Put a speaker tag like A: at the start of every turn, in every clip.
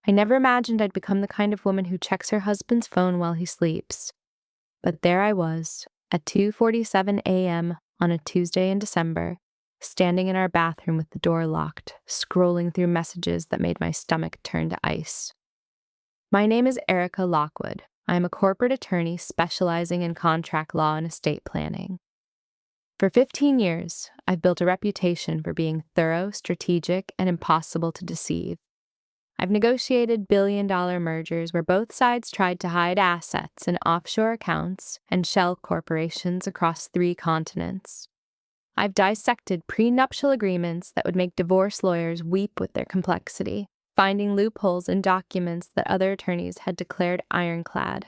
A: I never imagined I'd become the kind of woman who checks her husband's phone while he sleeps. But there I was, at 2:47 a.m. on a Tuesday in December, standing in our bathroom with the door locked, scrolling through messages that made my stomach turn to ice. My name is Erica Lockwood. I am a corporate attorney specializing in contract law and estate planning. For 15 years, I've built a reputation for being thorough, strategic, and impossible to deceive. I've negotiated billion-dollar mergers where both sides tried to hide assets in offshore accounts and shell corporations across 3 continents. I've dissected prenuptial agreements that would make divorce lawyers weep with their complexity, finding loopholes in documents that other attorneys had declared ironclad.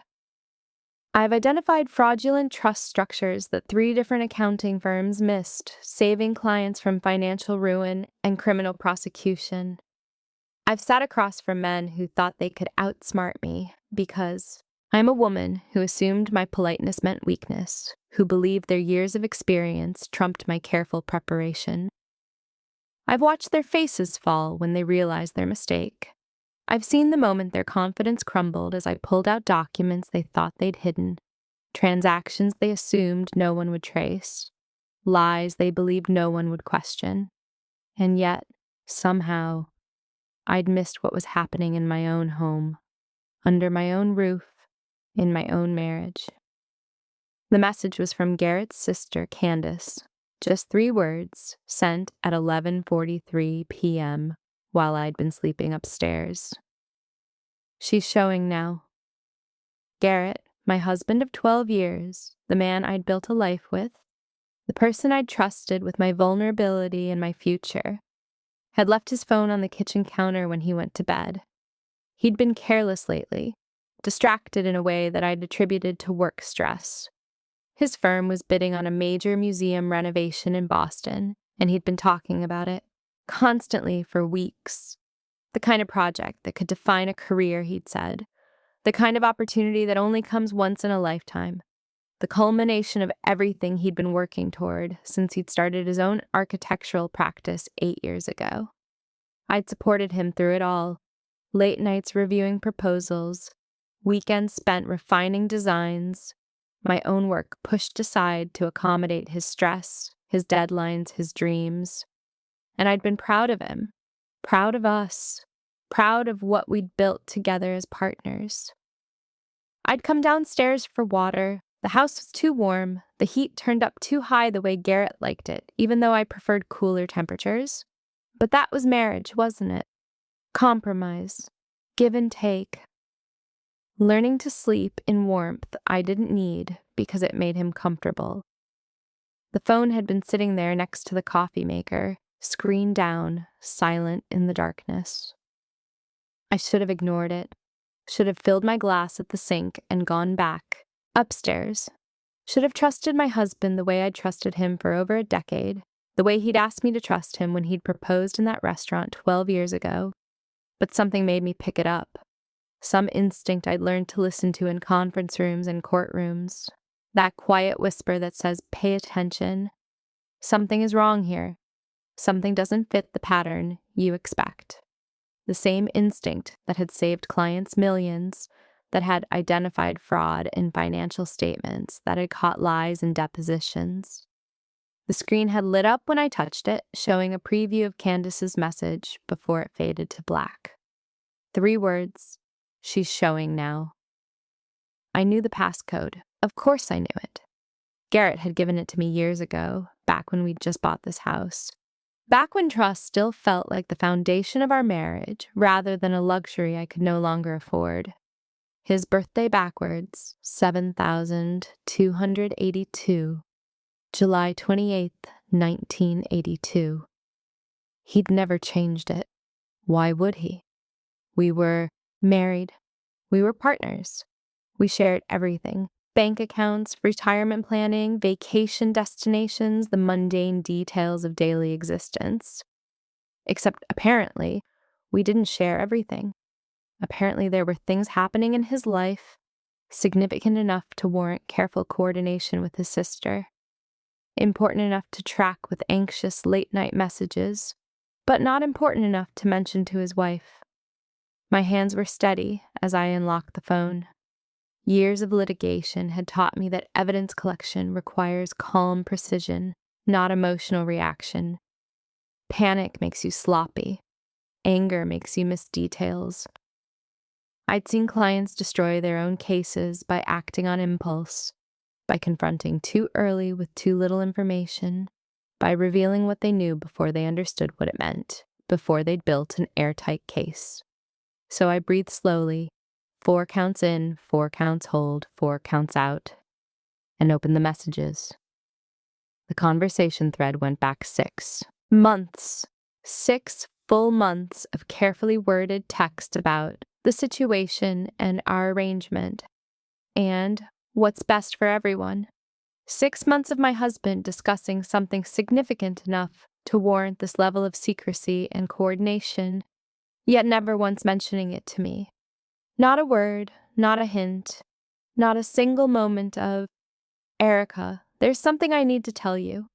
A: I've identified fraudulent trust structures that 3 different accounting firms missed, saving clients from financial ruin and criminal prosecution. I've sat across from men who thought they could outsmart me because I'm a woman who assumed my politeness meant weakness, who believed their years of experience trumped my careful preparation. I've watched their faces fall when they realized their mistake. I've seen the moment their confidence crumbled as I pulled out documents they thought they'd hidden, transactions they assumed no one would trace, lies they believed no one would question. And yet, somehow, I'd missed what was happening in my own home, under my own roof, in my own marriage. The message was from Garrett's sister, Candace, just 3 words, sent at 11:43 p.m. while I'd been sleeping upstairs. She's showing now. Garrett, my husband of 12 years, the man I'd built a life with, the person I'd trusted with my vulnerability and my future, had left his phone on the kitchen counter when he went to bed. He'd been careless lately, distracted in a way that I'd attributed to work stress. His firm was bidding on a major museum renovation in Boston, and he'd been talking about it, constantly for weeks. The kind of project that could define a career, he'd said. The kind of opportunity that only comes once in a lifetime. The culmination of everything he'd been working toward since he'd started his own architectural practice 8 years ago. I'd supported him through it all. Late nights reviewing proposals, weekends spent refining designs, my own work pushed aside to accommodate his stress, his deadlines, his dreams. And I'd been proud of him, proud of us, proud of what we'd built together as partners. I'd come downstairs for water. The house was too warm, the heat turned up too high the way Garrett liked it, even though I preferred cooler temperatures. But that was marriage, wasn't it? Compromise, give and take. Learning to sleep in warmth I didn't need because it made him comfortable. The phone had been sitting there next to the coffee maker, screen down, silent in the darkness. I should have ignored it, should have filled my glass at the sink and gone back, upstairs. Should have trusted my husband the way I'd trusted him for over a decade, the way he'd asked me to trust him when he'd proposed in that restaurant 12 years ago. But something made me pick it up. Some instinct I'd learned to listen to in conference rooms and courtrooms. That quiet whisper that says, pay attention. Something is wrong here. Something doesn't fit the pattern you expect. The same instinct that had saved clients millions, that had identified fraud in financial statements, that had caught lies in depositions. The screen had lit up when I touched it, showing a preview of Candace's message before it faded to black. 3 words, she's showing now. I knew the passcode. Of course I knew it. Garrett had given it to me years ago, back when we'd just bought this house. Back when trust still felt like the foundation of our marriage, rather than a luxury I could no longer afford. His birthday backwards, 7,282, July 28th, 1982. He'd never changed it. Why would he? We were married. We were partners. We shared everything. Bank accounts, retirement planning, vacation destinations, the mundane details of daily existence. Except apparently, we didn't share everything. Apparently there were things happening in his life, significant enough to warrant careful coordination with his sister, important enough to track with anxious late-night messages, but not important enough to mention to his wife. My hands were steady as I unlocked the phone. Years of litigation had taught me that evidence collection requires calm precision, not emotional reaction. Panic makes you sloppy. Anger makes you miss details. I'd seen clients destroy their own cases by acting on impulse, by confronting too early with too little information, by revealing what they knew before they understood what it meant, before they'd built an airtight case. So I breathed slowly, 4 counts in, 4 counts hold, 4 counts out, and opened the messages. The conversation thread went back 6 months. 6 full months of carefully worded text about the situation and our arrangement, and what's best for everyone. 6 months of my husband discussing something significant enough to warrant this level of secrecy and coordination, yet never once mentioning it to me. Not a word, not a hint, not a single moment of, "Erica, there's something I need to tell you."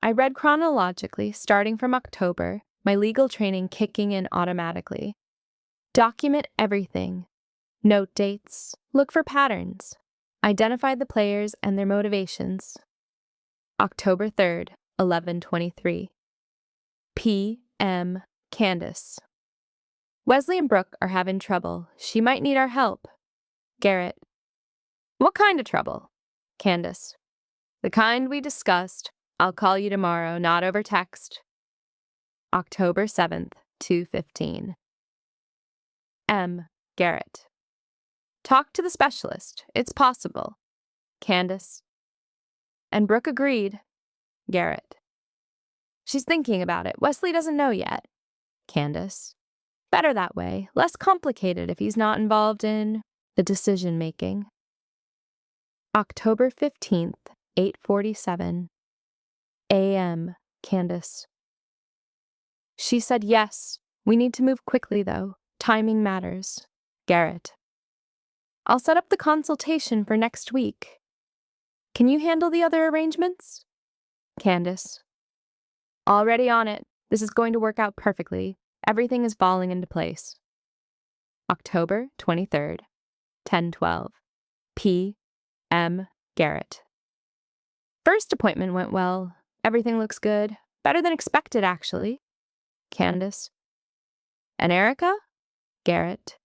A: I read chronologically, starting from October, my legal training kicking in automatically. Document everything. Note dates. Look for patterns. Identify the players and their motivations. October 3rd, 11:23. P.M. Candace. Wesley and Brooke are having trouble. She might need our help. Garrett. What kind of trouble? Candace. The kind we discussed. I'll call you tomorrow, not over text. October 7th, 2:15. M. Garrett. Talk to the specialist. It's possible. Candace. And Brooke agreed. Garrett. She's thinking about it. Wesley doesn't know yet. Candace. Better that way. Less complicated if he's not involved in the decision-making. October 15th, 8:47 a.m. Candace. She said yes. We need to move quickly, though. Timing matters. Garrett. I'll set up the consultation for next week. Can you handle the other arrangements? Candace. Already on it. This is going to work out perfectly. Everything is falling into place. October 23rd, 10:12. P.M. Garrett. First appointment went well. Everything looks good. Better than expected, actually. Candace. And Erica? Garrett.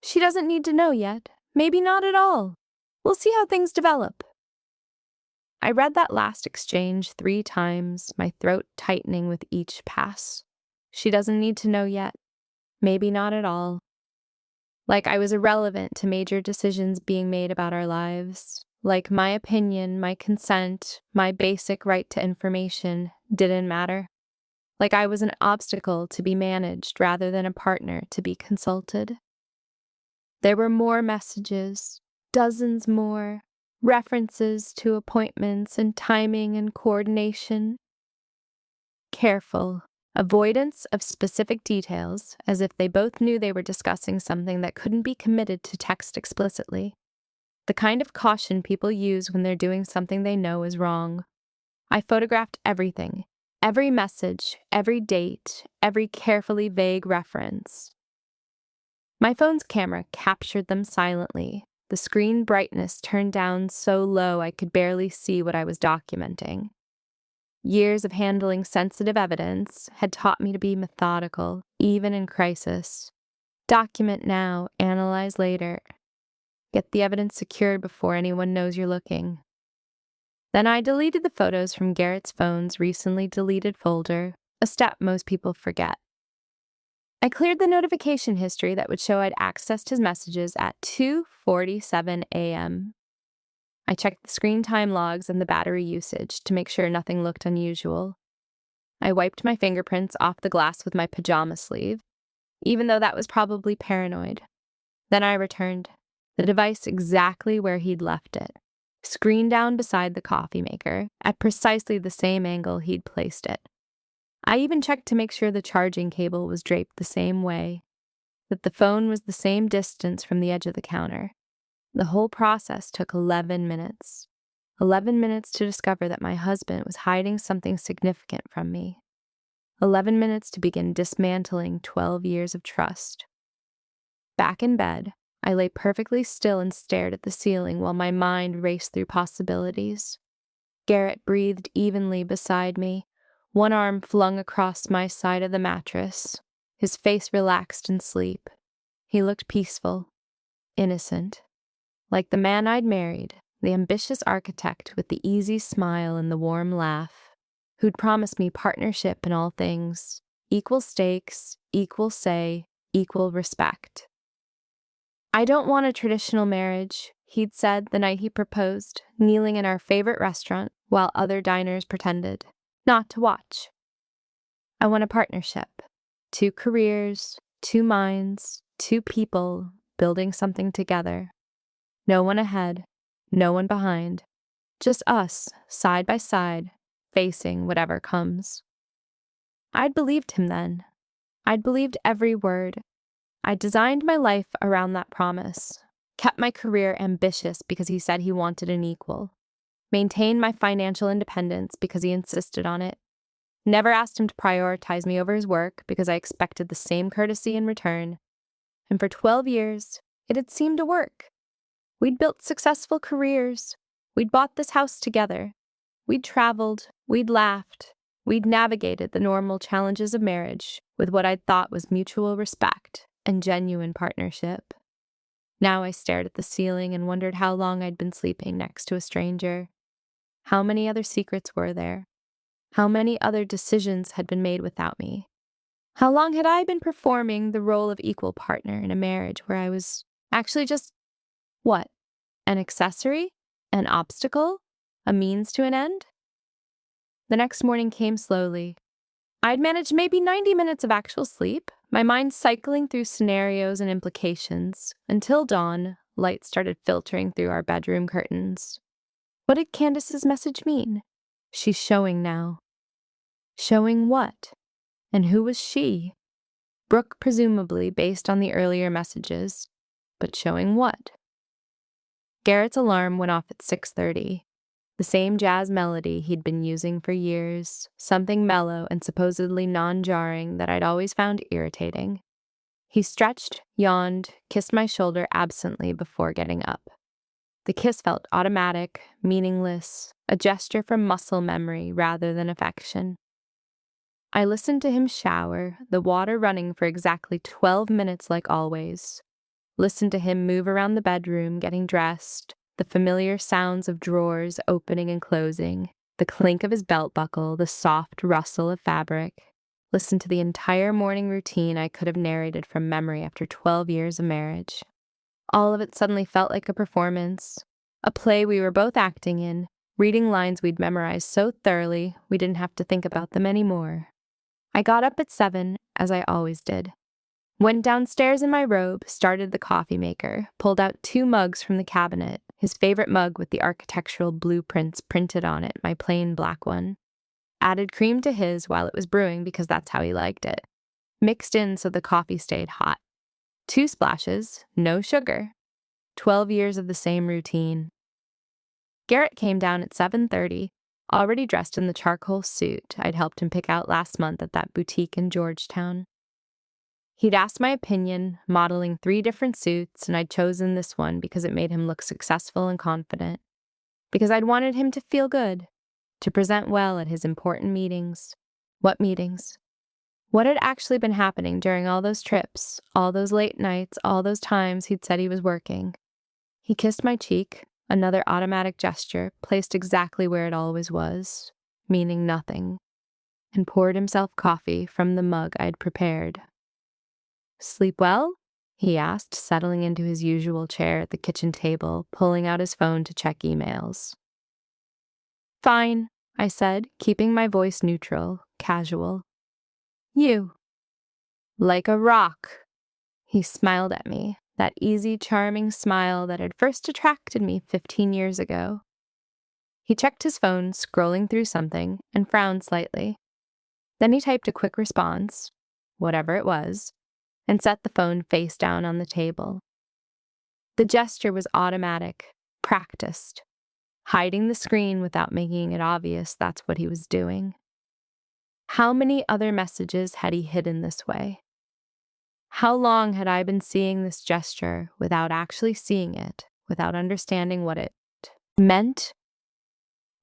A: She doesn't need to know yet. Maybe not at all. We'll see how things develop. I read that last exchange 3 times, my throat tightening with each pass. She doesn't need to know yet. Maybe not at all. Like I was irrelevant to major decisions being made about our lives. Like my opinion, my consent, my basic right to information didn't matter. Like I was an obstacle to be managed rather than a partner to be consulted. There were more messages, dozens more, references to appointments and timing and coordination. Careful. Avoidance of specific details, as if they both knew they were discussing something that couldn't be committed to text explicitly. The kind of caution people use when they're doing something they know is wrong. I photographed everything, every message, every date, every carefully vague reference. My phone's camera captured them silently, the screen brightness turned down so low I could barely see what I was documenting. Years of handling sensitive evidence had taught me to be methodical, even in crisis. Document now, analyze later. Get the evidence secured before anyone knows you're looking. Then I deleted the photos from Garrett's phone's recently deleted folder, a step most people forget. I cleared the notification history that would show I'd accessed his messages at 2:47 a.m. I checked the screen time logs and the battery usage to make sure nothing looked unusual. I wiped my fingerprints off the glass with my pajama sleeve, even though that was probably paranoid. Then I returned, the device exactly where he'd left it, screen down beside the coffee maker, at precisely the same angle he'd placed it. I even checked to make sure the charging cable was draped the same way, that the phone was the same distance from the edge of the counter. The whole process took 11 minutes. 11 minutes to discover that my husband was hiding something significant from me. 11 minutes to begin dismantling 12 years of trust. Back in bed, I lay perfectly still and stared at the ceiling while my mind raced through possibilities. Garrett breathed evenly beside me, one arm flung across my side of the mattress, his face relaxed in sleep. He looked peaceful, innocent, like the man I'd married, the ambitious architect with the easy smile and the warm laugh, who'd promised me partnership in all things, equal stakes, equal say, equal respect. "I don't want a traditional marriage," he'd said the night he proposed, kneeling in our favorite restaurant while other diners pretended not to watch. "I want a partnership. 2 careers, 2 minds, 2 people building something together. No one ahead, no one behind. Just us, side by side, facing whatever comes." I'd believed him then. I'd believed every word. I designed my life around that promise, kept my career ambitious because he said he wanted an equal, maintained my financial independence because he insisted on it, never asked him to prioritize me over his work because I expected the same courtesy in return. And for 12 years, it had seemed to work. We'd built successful careers. We'd bought this house together. We'd traveled. We'd laughed. We'd navigated the normal challenges of marriage with what I'd thought was mutual respect and genuine partnership. Now I stared at the ceiling and wondered how long I'd been sleeping next to a stranger. How many other secrets were there? How many other decisions had been made without me? How long had I been performing the role of equal partner in a marriage where I was actually just, what, an accessory? An obstacle? A means to an end? The next morning came slowly. I'd managed maybe 90 minutes of actual sleep, my mind cycling through scenarios and implications, until dawn, light started filtering through our bedroom curtains. What did Candace's message mean? She's showing now. Showing what? And who was she? Brooke, presumably, based on the earlier messages. But showing what? Garrett's alarm went off at 6:30. The same jazz melody he'd been using for years, something mellow and supposedly non-jarring that I'd always found irritating. He stretched, yawned, kissed my shoulder absently before getting up. The kiss felt automatic, meaningless, a gesture from muscle memory rather than affection. I listened to him shower, the water running for exactly 12 minutes like always. Listened to him move around the bedroom, getting dressed, the familiar sounds of drawers opening and closing, the clink of his belt buckle, the soft rustle of fabric. Listened to the entire morning routine I could have narrated from memory after 12 years of marriage. All of it suddenly felt like a performance, a play we were both acting in, reading lines we'd memorized so thoroughly we didn't have to think about them anymore. I got up at 7, as I always did. Went downstairs in my robe, started the coffee maker, pulled out 2 mugs from the cabinet, his favorite mug with the architectural blueprints printed on it, my plain black one. Added cream to his while it was brewing because that's how he liked it. Mixed in so the coffee stayed hot. 2 splashes, no sugar. 12 years of the same routine. Garrett came down at 7:30, already dressed in the charcoal suit I'd helped him pick out last month at that boutique in Georgetown. He'd asked my opinion, modeling 3 different suits, and I'd chosen this one because it made him look successful and confident. Because I'd wanted him to feel good, to present well at his important meetings. What meetings? What had actually been happening during all those trips, all those late nights, all those times he'd said he was working? He kissed my cheek, another automatic gesture, placed exactly where it always was, meaning nothing, and poured himself coffee from the mug I'd prepared. "Sleep well?" he asked, settling into his usual chair at the kitchen table, pulling out his phone to check emails. "Fine," I said, keeping my voice neutral, casual. "You?" "Like a rock." He smiled at me, that easy, charming smile that had first attracted me 15 years ago. He checked his phone, scrolling through something, and frowned slightly. Then he typed a quick response, whatever it was, and set the phone face down on the table. The gesture was automatic, practiced. Hiding the screen without making it obvious that's what he was doing. How many other messages had he hidden this way? How long had I been seeing this gesture without actually seeing it, without understanding what it meant?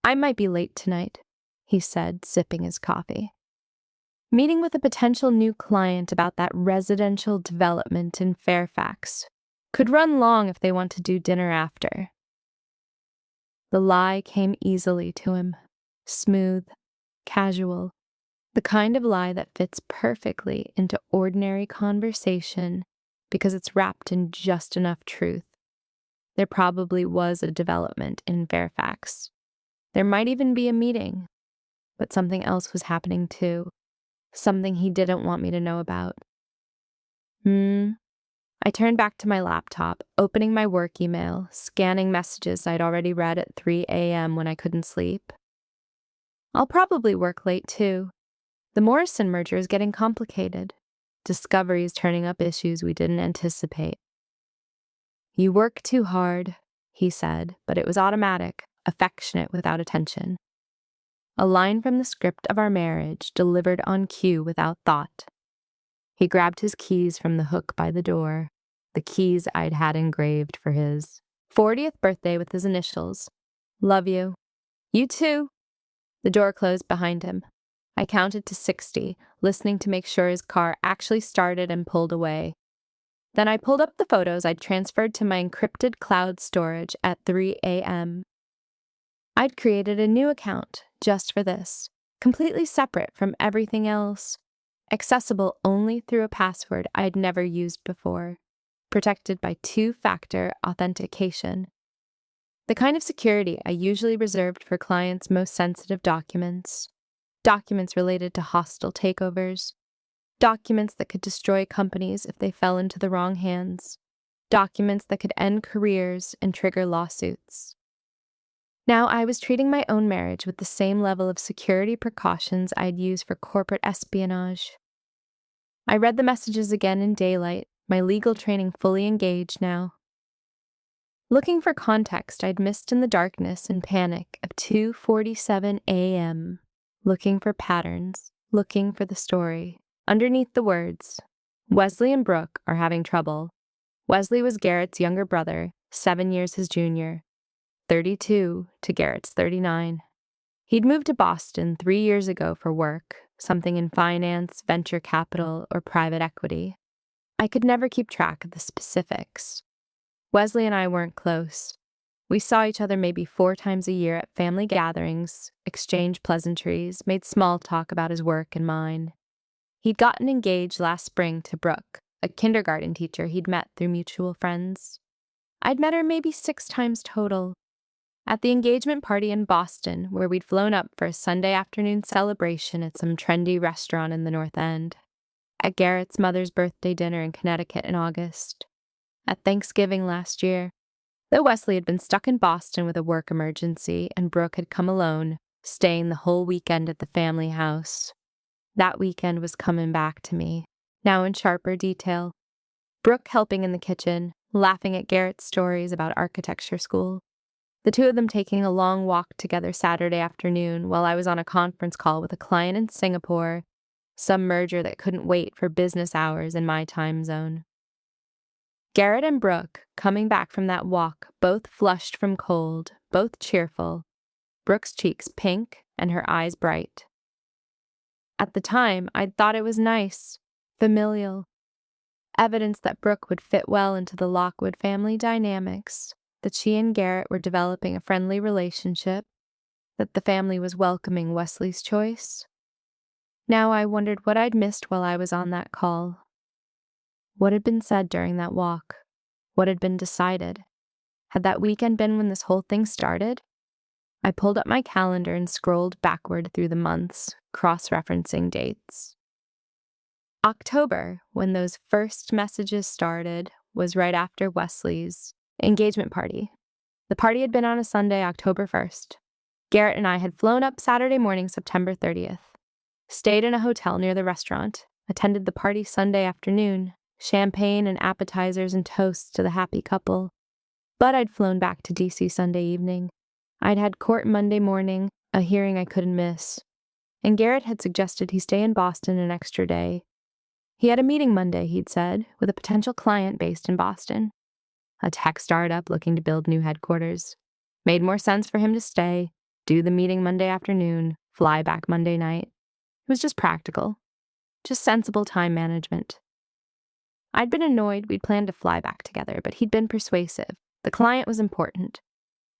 A: I might be late tonight, he said, sipping his coffee. Meeting with a potential new client about that residential development in Fairfax. Could run long if they want to do dinner after. The lie came easily to him, smooth, casual, the kind of lie that fits perfectly into ordinary conversation because it's wrapped in just enough truth. There probably was a development in Fairfax. There might even be a meeting, but something else was happening too, something he didn't want me to know about. I turned back to my laptop, opening my work email, scanning messages I'd already read at 3 a.m. when I couldn't sleep. I'll probably work late too. The Morrison merger is getting complicated. Discovery is turning up issues we didn't anticipate. You work too hard, he said, but it was automatic, affectionate without attention. A line from the script of our marriage, delivered on cue without thought. He grabbed his keys from the hook by the door, the keys I'd had engraved for his 40th birthday with his initials. Love you. You too. The door closed behind him. I counted to 60, listening to make sure his car actually started and pulled away. Then I pulled up the photos I'd transferred to my encrypted cloud storage at 3 a.m. I'd created a new account just for this, completely separate from everything else, accessible only through a password I'd never used before, protected by two-factor authentication. The kind of security I usually reserved for clients' most sensitive documents related to hostile takeovers, documents that could destroy companies if they fell into the wrong hands, documents that could end careers and trigger lawsuits. Now I was treating my own marriage with the same level of security precautions I'd use for corporate espionage. I read the messages again in daylight, my legal training fully engaged now. Looking for context I'd missed in the darkness and panic of 2:47 a.m., looking for patterns, looking for the story. Underneath the words, Wesley and Brooke are having trouble. Wesley was Garrett's younger brother, 7 years his junior, 32 to Garrett's 39. He'd moved to Boston 3 years ago for work, something in finance, venture capital, or private equity. I could never keep track of the specifics. Wesley and I weren't close. We saw each other maybe 4 times a year at family gatherings, exchanged pleasantries, made small talk about his work and mine. He'd gotten engaged last spring to Brooke, a kindergarten teacher he'd met through mutual friends. I'd met her maybe 6 times total. At the engagement party in Boston, where we'd flown up for a Sunday afternoon celebration at some trendy restaurant in the North End. At Garrett's mother's birthday dinner in Connecticut in August. At Thanksgiving last year. Though Wesley had been stuck in Boston with a work emergency and Brooke had come alone, staying the whole weekend at the family house. That weekend was coming back to me, now in sharper detail. Brooke helping in the kitchen, laughing at Garrett's stories about architecture school. The two of them taking a long walk together Saturday afternoon while I was on a conference call with a client in Singapore, some merger that couldn't wait for business hours in my time zone. Garrett and Brooke, coming back from that walk, both flushed from cold, both cheerful, Brooke's cheeks pink and her eyes bright. At the time, I'd thought it was nice, familial, evidence that Brooke would fit well into the Lockwood family dynamics, that she and Garrett were developing a friendly relationship, that the family was welcoming Wesley's choice. Now I wondered what I'd missed while I was on that call. What had been said during that walk? What had been decided? Had that weekend been when this whole thing started? I pulled up my calendar and scrolled backward through the months, cross-referencing dates. October, when those first messages started, was right after Wesley's engagement party. The party had been on a Sunday, October 1st. Garrett and I had flown up Saturday morning, September 30th. Stayed in a hotel near the restaurant, attended the party Sunday afternoon, champagne and appetizers and toasts to the happy couple. But I'd flown back to D.C. Sunday evening. I'd had court Monday morning, a hearing I couldn't miss. And Garrett had suggested he stay in Boston an extra day. He had a meeting Monday, he'd said, with a potential client based in Boston. A tech startup looking to build new headquarters. Made more sense for him to stay, do the meeting Monday afternoon, fly back Monday night. It was just practical. Just sensible time management. I'd been annoyed we'd planned to fly back together, but he'd been persuasive. The client was important.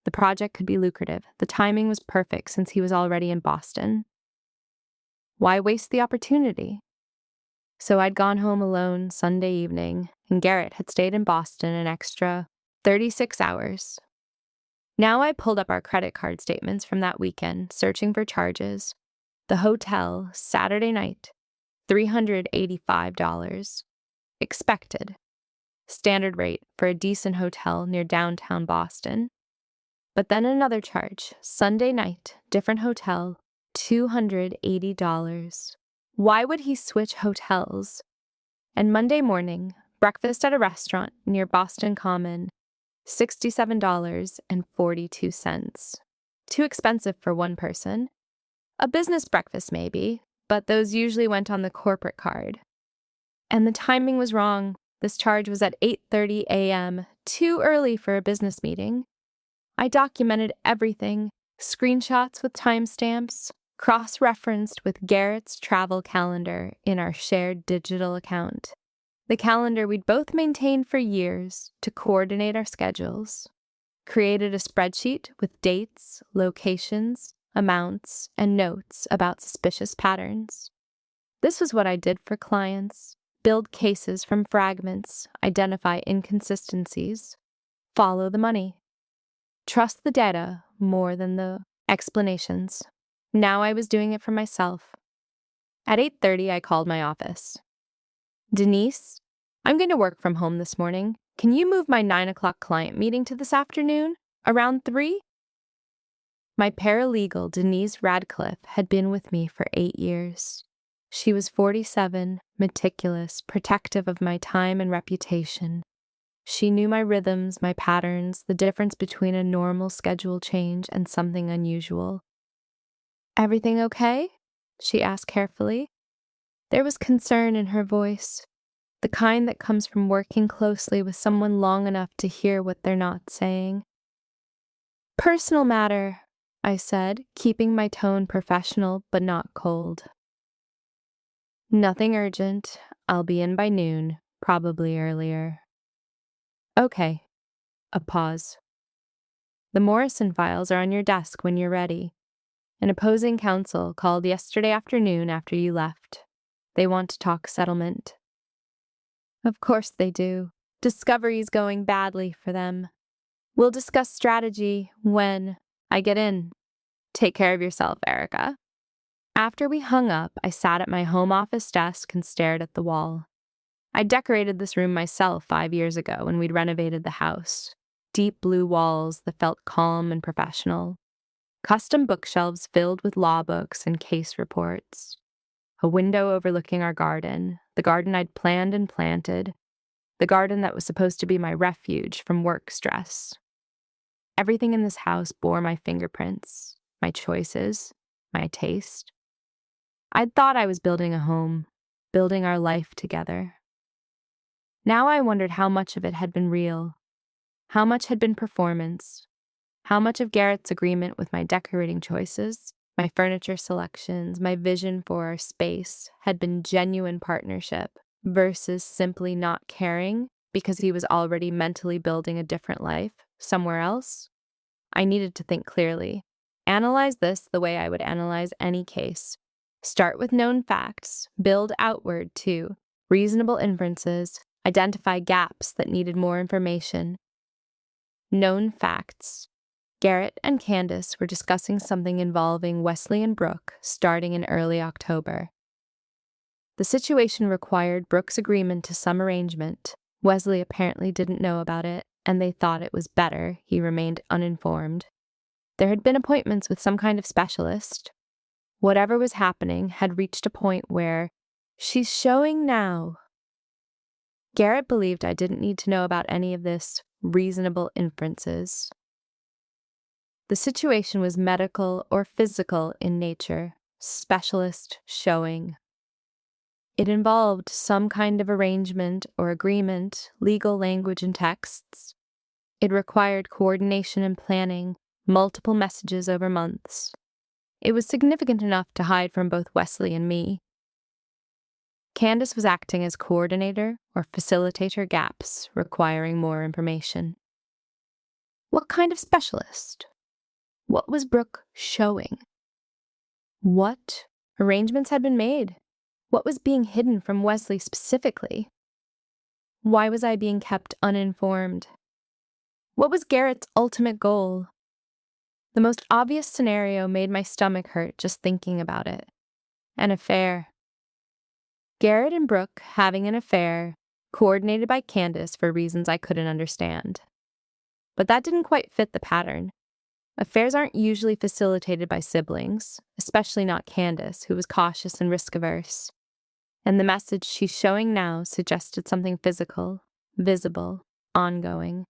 A: The project could be lucrative. The timing was perfect since he was already in Boston. Why waste the opportunity? So I'd gone home alone Sunday evening, and Garrett had stayed in Boston an extra 36 hours. Now I pulled up our credit card statements from that weekend, searching for charges. The hotel, Saturday night, $385. Expected. Standard rate for a decent hotel near downtown Boston. But then another charge, Sunday night, different hotel, $280. Why would he switch hotels? And Monday morning, breakfast at a restaurant near Boston Common, $67.42. Too expensive for one person. A business breakfast maybe, but those usually went on the corporate card. And the timing was wrong. This charge was at 8:30 a.m., too early for a business meeting. I documented everything, screenshots with timestamps, cross-referenced with Garrett's travel calendar in our shared digital account. The calendar we'd both maintained for years to coordinate our schedules. Created a spreadsheet with dates, locations, amounts, and notes about suspicious patterns. This was what I did for clients. Build cases from fragments, identify inconsistencies, follow the money. Trust the data more than the explanations. Now I was doing it for myself. At 8:30, I called my office. Denise, I'm going to work from home this morning. Can you move my 9 o'clock client meeting to this afternoon, around 3? My paralegal, Denise Radcliffe, had been with me for 8 years. She was 47, meticulous, protective of my time and reputation. She knew my rhythms, my patterns, the difference between a normal schedule change and something unusual. Everything okay? She asked carefully. There was concern in her voice, the kind that comes from working closely with someone long enough to hear what they're not saying. Personal matter, I said, keeping my tone professional but not cold. Nothing urgent. I'll be in by noon, probably earlier. Okay. A pause. The Morrison files are on your desk when you're ready. An opposing counsel called yesterday afternoon after you left. They want to talk settlement. Of course they do. Discovery's going badly for them. We'll discuss strategy when I get in. Take care of yourself, Erica. After we hung up, I sat at my home office desk and stared at the wall. I decorated this room myself 5 years ago when we'd renovated the house. Deep blue walls that felt calm and professional. Custom bookshelves filled with law books and case reports. A window overlooking our garden, the garden I'd planned and planted, the garden that was supposed to be my refuge from work stress. Everything in this house bore my fingerprints, my choices, my taste. I'd thought I was building a home, building our life together. Now I wondered how much of it had been real, how much had been performance, how much of Garrett's agreement with my decorating choices, my furniture selections, my vision for our space had been genuine partnership versus simply not caring because he was already mentally building a different life somewhere else. I needed to think clearly. Analyze this the way I would analyze any case. Start with known facts, build outward to reasonable inferences, identify gaps that needed more information. Known facts. Garrett and Candace were discussing something involving Wesley and Brooke starting in early October. The situation required Brooke's agreement to some arrangement. Wesley apparently didn't know about it, and they thought it was better he remained uninformed. There had been appointments with some kind of specialist. Whatever was happening had reached a point where, she's showing now. Garrett believed I didn't need to know about any of this reasonable inferences. The situation was medical or physical in nature, specialist showing. It involved some kind of arrangement or agreement, legal language and texts. It required coordination and planning, multiple messages over months. It was significant enough to hide from both Wesley and me. Candace was acting as coordinator or facilitator gaps, requiring more information. What kind of specialist? What was Brooke showing? What arrangements had been made? What was being hidden from Wesley specifically? Why was I being kept uninformed? What was Garrett's ultimate goal? The most obvious scenario made my stomach hurt just thinking about it. An affair. Garrett and Brooke having an affair, coordinated by Candace for reasons I couldn't understand. But that didn't quite fit the pattern. Affairs aren't usually facilitated by siblings, especially not Candace, who was cautious and risk-averse. And the message she's showing now suggested something physical, visible, ongoing.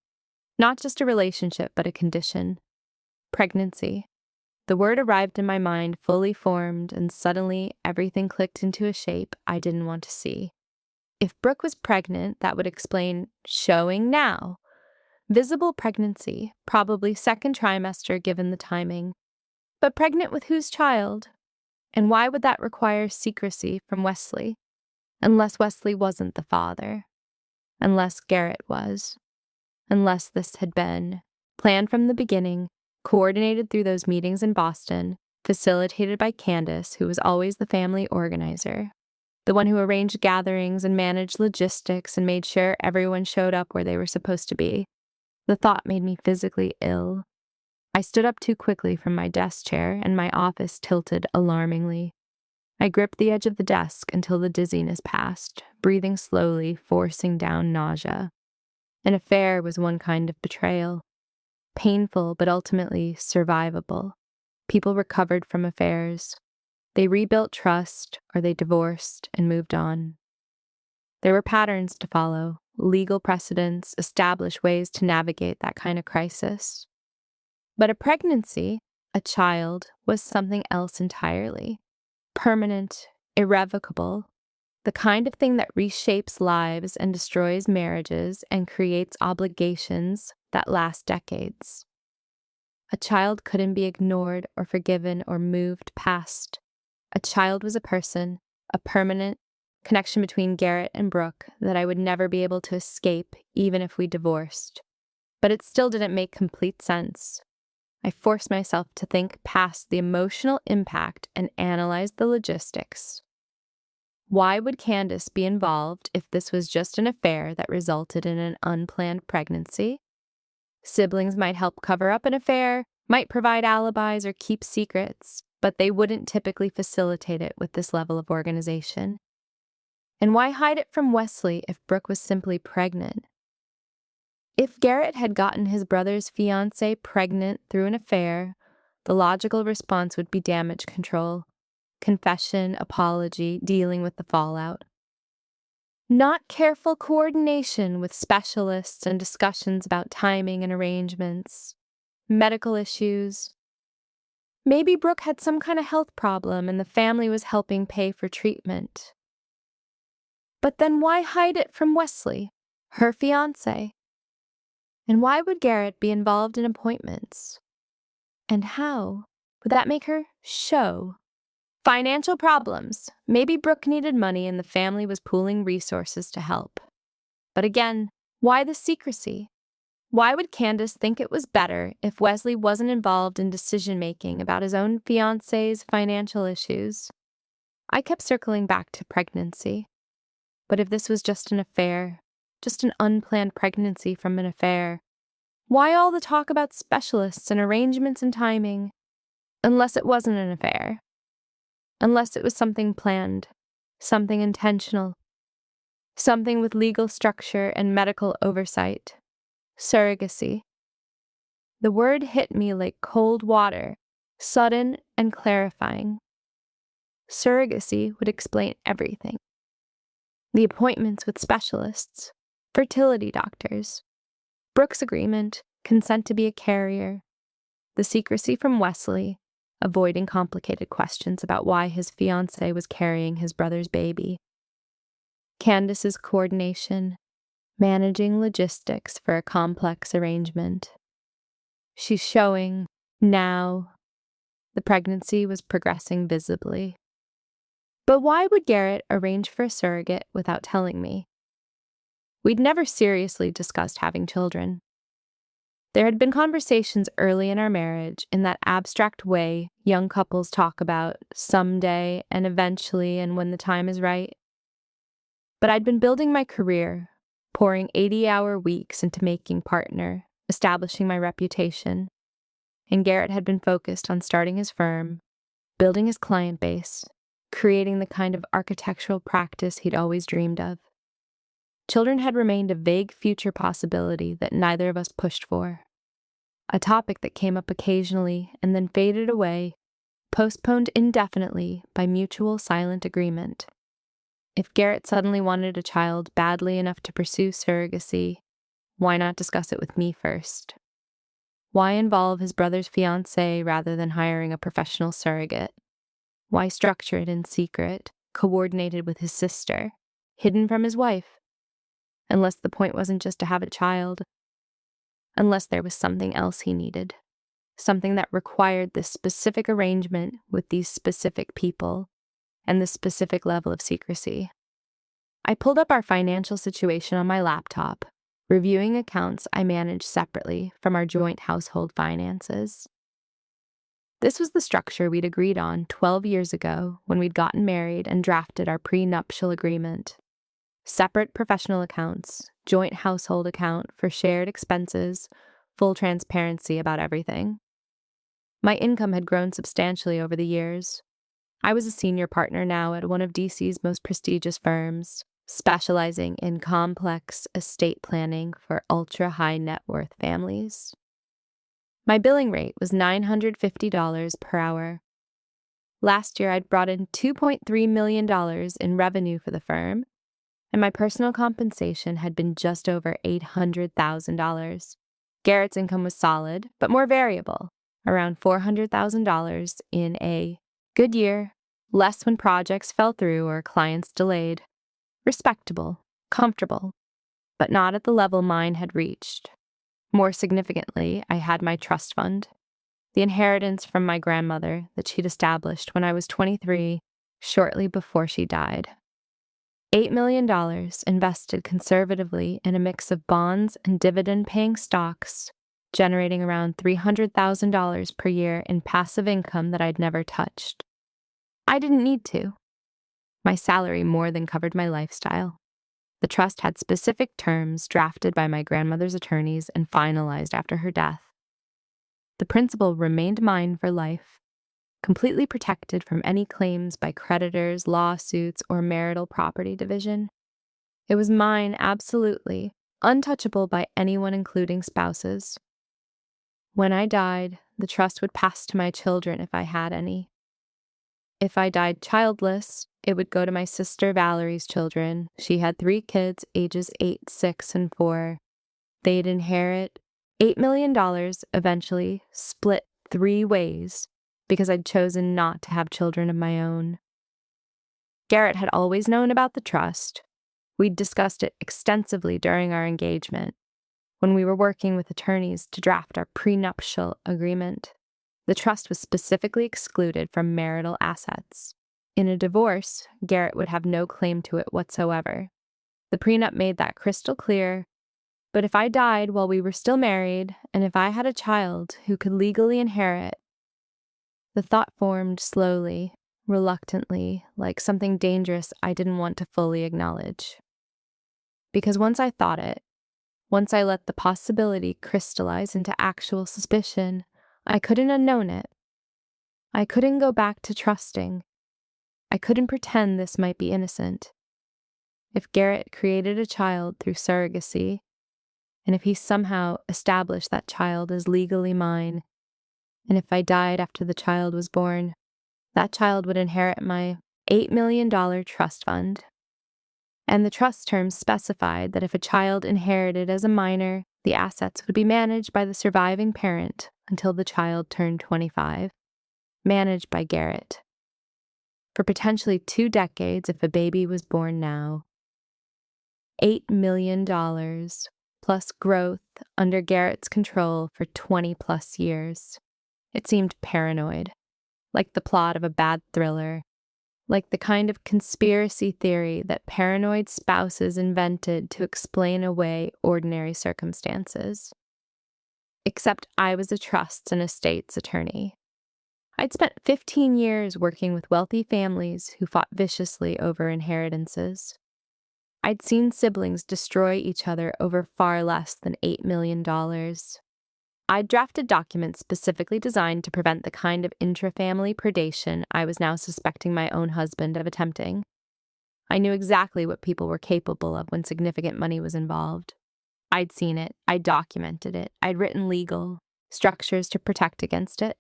A: Not just a relationship, but a condition. Pregnancy. The word arrived in my mind fully formed, and suddenly everything clicked into a shape I didn't want to see. If Brooke was pregnant, that would explain showing now. Visible pregnancy, probably second trimester given the timing. But pregnant with whose child? And why would that require secrecy from Wesley? Unless Wesley wasn't the father. Unless Garrett was. Unless this had been planned from the beginning, coordinated through those meetings in Boston, facilitated by Candace, who was always the family organizer, the one who arranged gatherings and managed logistics and made sure everyone showed up where they were supposed to be. The thought made me physically ill. I stood up too quickly from my desk chair, and my office tilted alarmingly. I gripped the edge of the desk until the dizziness passed, breathing slowly, forcing down nausea. An affair was one kind of betrayal. Painful, but ultimately survivable. People recovered from affairs. They rebuilt trust, or they divorced and moved on. There were patterns to follow, legal precedents, established ways to navigate that kind of crisis. But a pregnancy, a child, was something else entirely. Permanent, irrevocable, the kind of thing that reshapes lives and destroys marriages and creates obligations that last decades. A child couldn't be ignored or forgiven or moved past. A child was a person, a permanent connection between Garrett and Brooke that I would never be able to escape even if we divorced. But it still didn't make complete sense. I forced myself to think past the emotional impact and analyze the logistics. Why would Candace be involved if this was just an affair that resulted in an unplanned pregnancy? Siblings might help cover up an affair, might provide alibis or keep secrets, but they wouldn't typically facilitate it with this level of organization. And why hide it from Wesley if Brooke was simply pregnant? If Garrett had gotten his brother's fiancée pregnant through an affair, the logical response would be damage control. Confession, apology, dealing with the fallout. Not careful coordination with specialists and discussions about timing and arrangements. Medical issues. Maybe Brooke had some kind of health problem and the family was helping pay for treatment. But then why hide it from Wesley, her fiancé? And why would Garrett be involved in appointments? And how would that make her show? Financial problems. Maybe Brooke needed money and the family was pooling resources to help. But again, why the secrecy? Why would Candace think it was better if Wesley wasn't involved in decision-making about his own fiancé's financial issues? I kept circling back to pregnancy. But if this was just an affair, just an unplanned pregnancy from an affair, why all the talk about specialists and arrangements and timing? Unless it wasn't an affair. Unless it was something planned, something intentional, something with legal structure and medical oversight. Surrogacy. The word hit me like cold water, sudden and clarifying. Surrogacy would explain everything. The appointments with specialists, fertility doctors, Brooke's agreement, consent to be a carrier, the secrecy from Wesley, avoiding complicated questions about why his fiancée was carrying his brother's baby. Candace's coordination, managing logistics for a complex arrangement. She's showing now the pregnancy was progressing visibly. But why would Garrett arrange for a surrogate without telling me? We'd never seriously discussed having children. There had been conversations early in our marriage in that abstract way young couples talk about someday and eventually and when the time is right. But I'd been building my career, pouring 80-hour weeks into making partner, establishing my reputation, and Garrett had been focused on starting his firm, building his client base, creating the kind of architectural practice he'd always dreamed of. Children had remained a vague future possibility that neither of us pushed for. A topic that came up occasionally and then faded away, postponed indefinitely by mutual silent agreement. If Garrett suddenly wanted a child badly enough to pursue surrogacy, why not discuss it with me first? Why involve his brother's fiancée rather than hiring a professional surrogate? Why structure it in secret, coordinated with his sister, hidden from his wife? Unless the point wasn't just to have a child. Unless there was something else he needed. Something that required this specific arrangement with these specific people and this specific level of secrecy. I pulled up our financial situation on my laptop, reviewing accounts I managed separately from our joint household finances. This was the structure we'd agreed on 12 years ago when we'd gotten married and drafted our prenuptial agreement. Separate professional accounts, joint household account for shared expenses, full transparency about everything. My income had grown substantially over the years. I was a senior partner now at one of DC's most prestigious firms, specializing in complex estate planning for ultra-high net worth families. My billing rate was $950 per hour. Last year, I'd brought in $2.3 million in revenue for the firm, and my personal compensation had been just over $800,000. Garrett's income was solid, but more variable, around $400,000 in a good year, less when projects fell through or clients delayed. Respectable, comfortable, but not at the level mine had reached. More significantly, I had my trust fund, the inheritance from my grandmother that she'd established when I was 23, shortly before she died. $8 million invested conservatively in a mix of bonds and dividend-paying stocks, generating around $300,000 per year in passive income that I'd never touched. I didn't need to. My salary more than covered my lifestyle. The trust had specific terms drafted by my grandmother's attorneys and finalized after her death. The principal remained mine for life, completely protected from any claims by creditors, lawsuits, or marital property division. It was mine absolutely, untouchable by anyone including spouses. When I died, the trust would pass to my children if I had any. If I died childless, it would go to my sister Valerie's children. She had 3 kids, ages 8, 6, and 4. They'd inherit $8 million eventually, split 3 ways, because I'd chosen not to have children of my own. Garrett had always known about the trust. We'd discussed it extensively during our engagement, when we were working with attorneys to draft our prenuptial agreement. The trust was specifically excluded from marital assets. In a divorce, Garrett would have no claim to it whatsoever. The prenup made that crystal clear, but if I died while we were still married, and if I had a child who could legally inherit, the thought formed slowly, reluctantly, like something dangerous I didn't want to fully acknowledge. Because once I thought it, once I let the possibility crystallize into actual suspicion, I couldn't unknown it. I couldn't go back to trusting. I couldn't pretend this might be innocent. If Garrett created a child through surrogacy, and if he somehow established that child as legally mine, and if I died after the child was born, that child would inherit my $8 million trust fund. And the trust terms specified that if a child inherited as a minor, the assets would be managed by the surviving parent until the child turned 25, managed by Garrett. For potentially 2 decades if a baby was born now, $8 million, plus growth under Garrett's control for 20 plus years. It seemed paranoid, like the plot of a bad thriller, like the kind of conspiracy theory that paranoid spouses invented to explain away ordinary circumstances. Except I was a trusts and estates attorney. I'd spent 15 years working with wealthy families who fought viciously over inheritances. I'd seen siblings destroy each other over far less than $8 million. I'd drafted documents specifically designed to prevent the kind of intra-family predation I was now suspecting my own husband of attempting. I knew exactly what people were capable of when significant money was involved. I'd seen it, I'd documented it, I'd written legal structures to protect against it.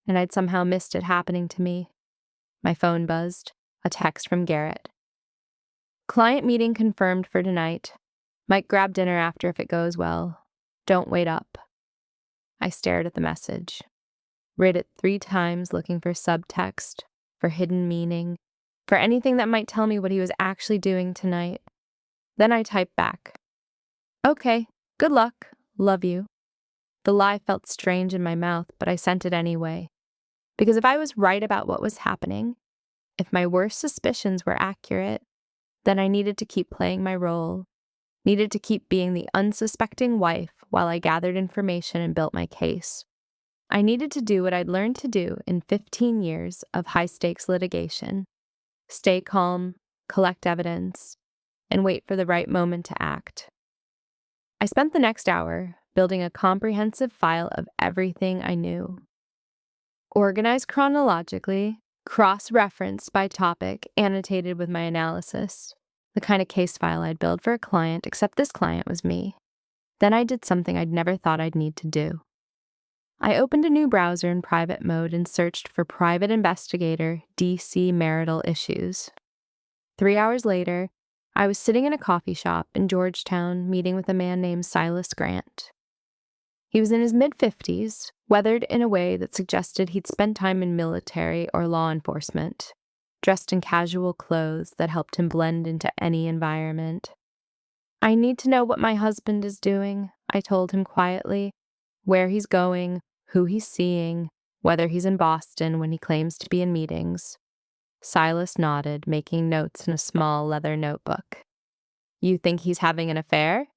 A: And I'd somehow missed it happening to me. My phone buzzed, a text from Garrett. Client meeting confirmed for tonight. Might grab dinner after if it goes well. Don't wait up. I stared at the message. Read it 3 times looking for subtext, for hidden meaning, for anything that might tell me what he was actually doing tonight. Then I typed back. Okay, good luck. Love you. The lie felt strange in my mouth, but I sent it anyway. Because if I was right about what was happening, if my worst suspicions were accurate, then I needed to keep playing my role, needed to keep being the unsuspecting wife while I gathered information and built my case. I needed to do what I'd learned to do in 15 years of high-stakes litigation. Stay calm, collect evidence, and wait for the right moment to act. I spent the next hour building a comprehensive file of everything I knew. Organized chronologically, cross-referenced by topic, annotated with my analysis. The kind of case file I'd build for a client, except this client was me. Then I did something I'd never thought I'd need to do. I opened a new browser in private mode and searched for Private Investigator DC Marital Issues. 3 hours later, I was sitting in a coffee shop in Georgetown meeting with a man named Silas Grant. He was in his mid-50s, weathered in a way that suggested he'd spent time in military or law enforcement, dressed in casual clothes that helped him blend into any environment. I need to know what my husband is doing, I told him quietly, where he's going, who he's seeing, whether he's in Boston when he claims to be in meetings. Silas nodded, making notes in a small leather notebook. You think he's having an affair?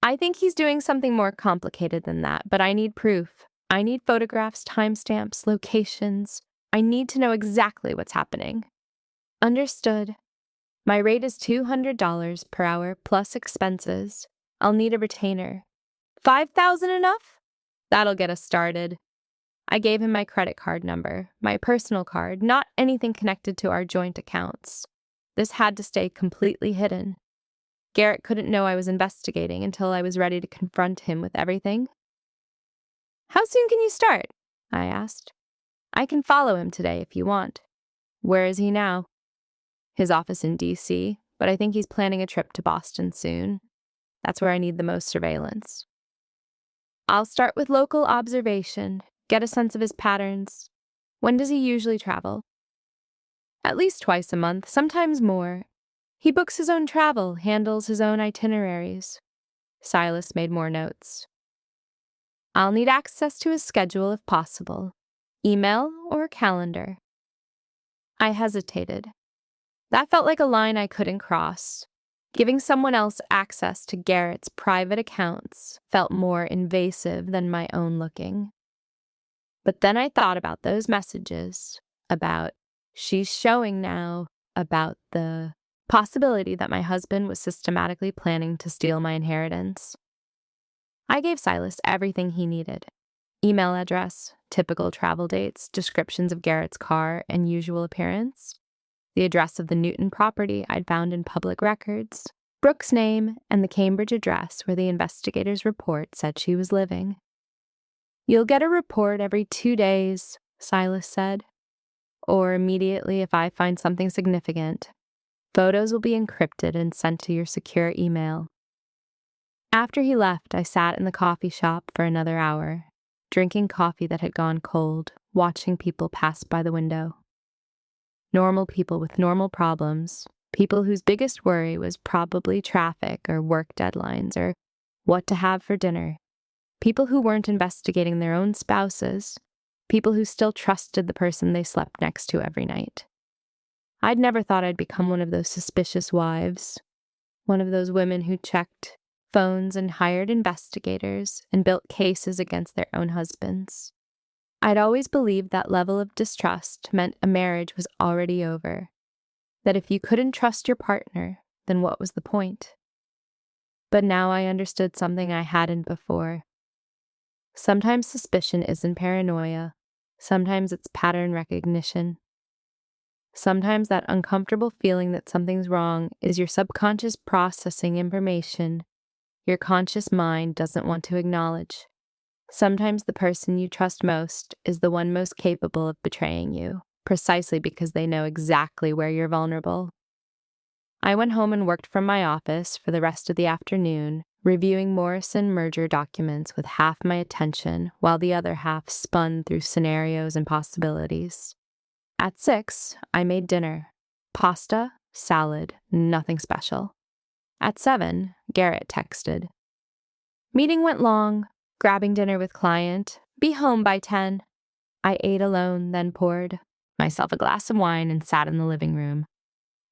A: I think he's doing something more complicated than that, but I need proof. I need photographs, timestamps, locations. I need to know exactly what's happening. Understood. My rate is $200 per hour plus expenses. I'll need a retainer. $5,000 enough? That'll get us started. I gave him my credit card number, my personal card, not anything connected to our joint accounts. This had to stay completely hidden. Garrett couldn't know I was investigating until I was ready to confront him with everything. How soon can you start? I asked. I can follow him today if you want. Where is he now? His office in DC, but I think he's planning a trip to Boston soon. That's where I need the most surveillance. I'll start with local observation, get a sense of his patterns. When does he usually travel? At least twice a month, sometimes more. He books his own travel, handles his own itineraries. Silas made more notes. I'll need access to his schedule if possible. Email or calendar. I hesitated. That felt like a line I couldn't cross. Giving someone else access to Garrett's private accounts felt more invasive than my own looking. But then I thought about those messages, about she's showing now, about the possibility that my husband was systematically planning to steal my inheritance. I gave Silas everything he needed. Email address, typical travel dates, descriptions of Garrett's car and usual appearance, the address of the Newton property I'd found in public records, Brooke's name, and the Cambridge address where the investigator's report said she was living. You'll get a report every 2 days, Silas said, or immediately if I find something significant. Photos will be encrypted and sent to your secure email. After he left, I sat in the coffee shop for another hour, drinking coffee that had gone cold, watching people pass by the window. Normal people with normal problems, People whose biggest worry was probably traffic or work deadlines or what to have for dinner. People who weren't investigating their own spouses. People who still trusted the person they slept next to every night. I'd never thought I'd become one of those suspicious wives, one of those women who checked phones and hired investigators and built cases against their own husbands. I'd always believed that level of distrust meant a marriage was already over, that if you couldn't trust your partner, then what was the point? But now I understood something I hadn't before. Sometimes suspicion isn't paranoia. Sometimes it's pattern recognition. Sometimes that uncomfortable feeling that something's wrong is your subconscious processing information your conscious mind doesn't want to acknowledge. Sometimes the person you trust most is the one most capable of betraying you, precisely because they know exactly where you're vulnerable. I went home and worked from my office for the rest of the afternoon, reviewing Morrison merger documents with half my attention while the other half spun through scenarios and possibilities. At 6, I made dinner. Pasta, salad, nothing special. At 7, Garrett texted. Meeting went long, grabbing dinner with client, be home by 10. I ate alone, then poured myself a glass of wine and sat in the living room.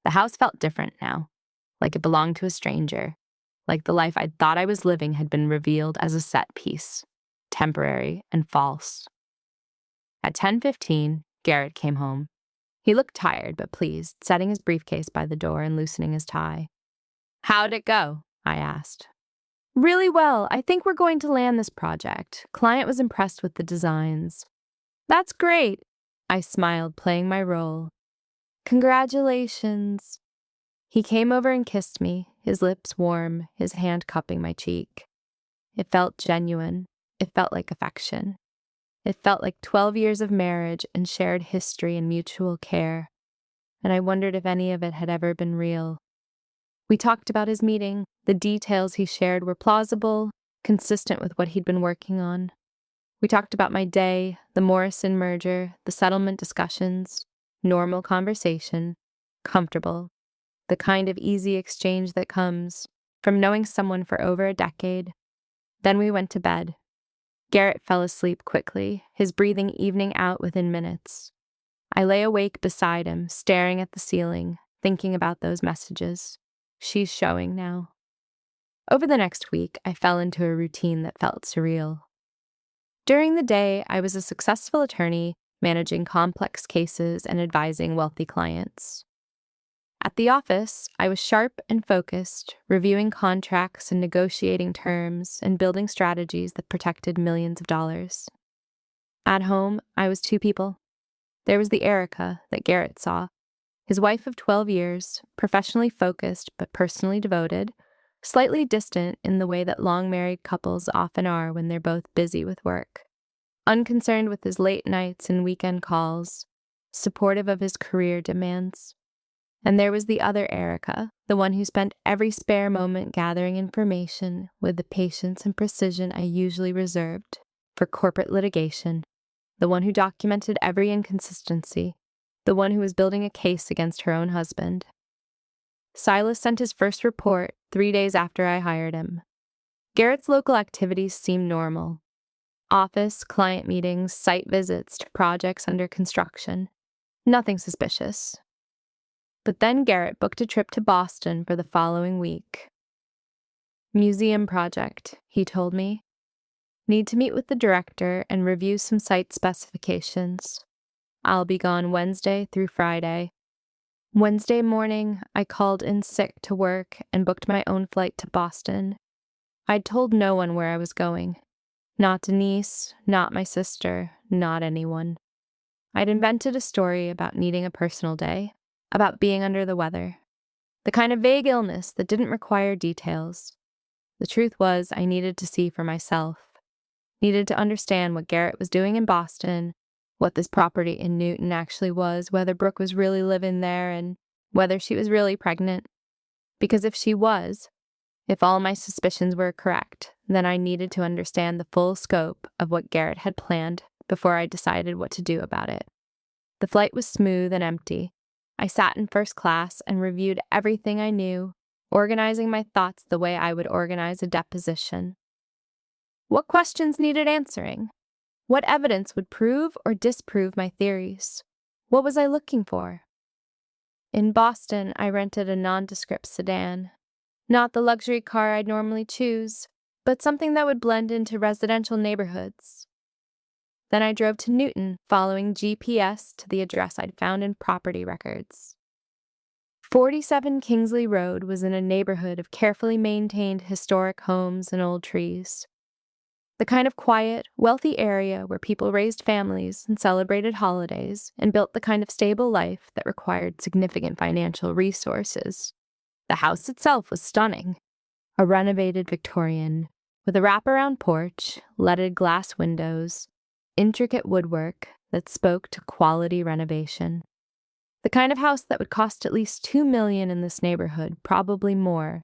A: The house felt different now, like it belonged to a stranger, like the life I'd thought I was living had been revealed as a set piece, temporary and false. At 10:15, Garrett came home. He looked tired but pleased, setting his briefcase by the door and loosening his tie. How'd it go? I asked. Really well. I think we're going to land this project. Client was impressed with the designs. That's great. I smiled, playing my role. Congratulations. He came over and kissed me, his lips warm, his hand cupping my cheek. It felt genuine. It felt like affection. It felt like 12 years of marriage and shared history and mutual care. And I wondered if any of it had ever been real. We talked about his meeting. The details he shared were plausible, consistent with what he'd been working on. We talked about my day, the Morrison merger, the settlement discussions, normal conversation, comfortable, the kind of easy exchange that comes from knowing someone for over a decade. Then we went to bed. Garrett fell asleep quickly, his breathing evening out within minutes. I lay awake beside him, staring at the ceiling, thinking about those messages. She's showing now. Over the next week, I fell into a routine that felt surreal. During the day, I was a successful attorney, managing complex cases and advising wealthy clients. At the office, I was sharp and focused, reviewing contracts and negotiating terms and building strategies that protected millions of dollars. At home, I was 2 people. There was the Erica that Garrett saw, his wife of 12 years, professionally focused but personally devoted, slightly distant in the way that long-married couples often are when they're both busy with work, unconcerned with his late nights and weekend calls, supportive of his career demands. And there was the other Erica, the one who spent every spare moment gathering information with the patience and precision I usually reserved for corporate litigation, the one who documented every inconsistency, the one who was building a case against her own husband. Silas sent his first report 3 days after I hired him. Garrett's local activities seemed normal. Office, client meetings, site visits to projects under construction. Nothing suspicious. But then Garrett booked a trip to Boston for the following week. Museum project, he told me. Need to meet with the director and review some site specifications. I'll be gone Wednesday through Friday. Wednesday morning, I called in sick to work and booked my own flight to Boston. I'd told no one where I was going. Not Denise, not my sister, not anyone. I'd invented a story about needing a personal day, about being under the weather. The kind of vague illness that didn't require details. The truth was, I needed to see for myself. Needed to understand what Garrett was doing in Boston, what this property in Newton actually was, whether Brooke was really living there, and whether she was really pregnant. Because if she was, if all my suspicions were correct, then I needed to understand the full scope of what Garrett had planned before I decided what to do about it. The flight was smooth and empty. I sat in first class and reviewed everything I knew, organizing my thoughts the way I would organize a deposition. What questions needed answering? What evidence would prove or disprove my theories? What was I looking for? In Boston, I rented a nondescript sedan. Not the luxury car I'd normally choose, but something that would blend into residential neighborhoods. Then I drove to Newton, following GPS to the address I'd found in property records. 47 Kingsley Road was in a neighborhood of carefully maintained historic homes and old trees. The kind of quiet, wealthy area where people raised families and celebrated holidays and built the kind of stable life that required significant financial resources. The house itself was stunning. A renovated Victorian, with a wraparound porch, leaded glass windows, intricate woodwork that spoke to quality renovation. The kind of house that would cost at least $2 million in this neighborhood, probably more.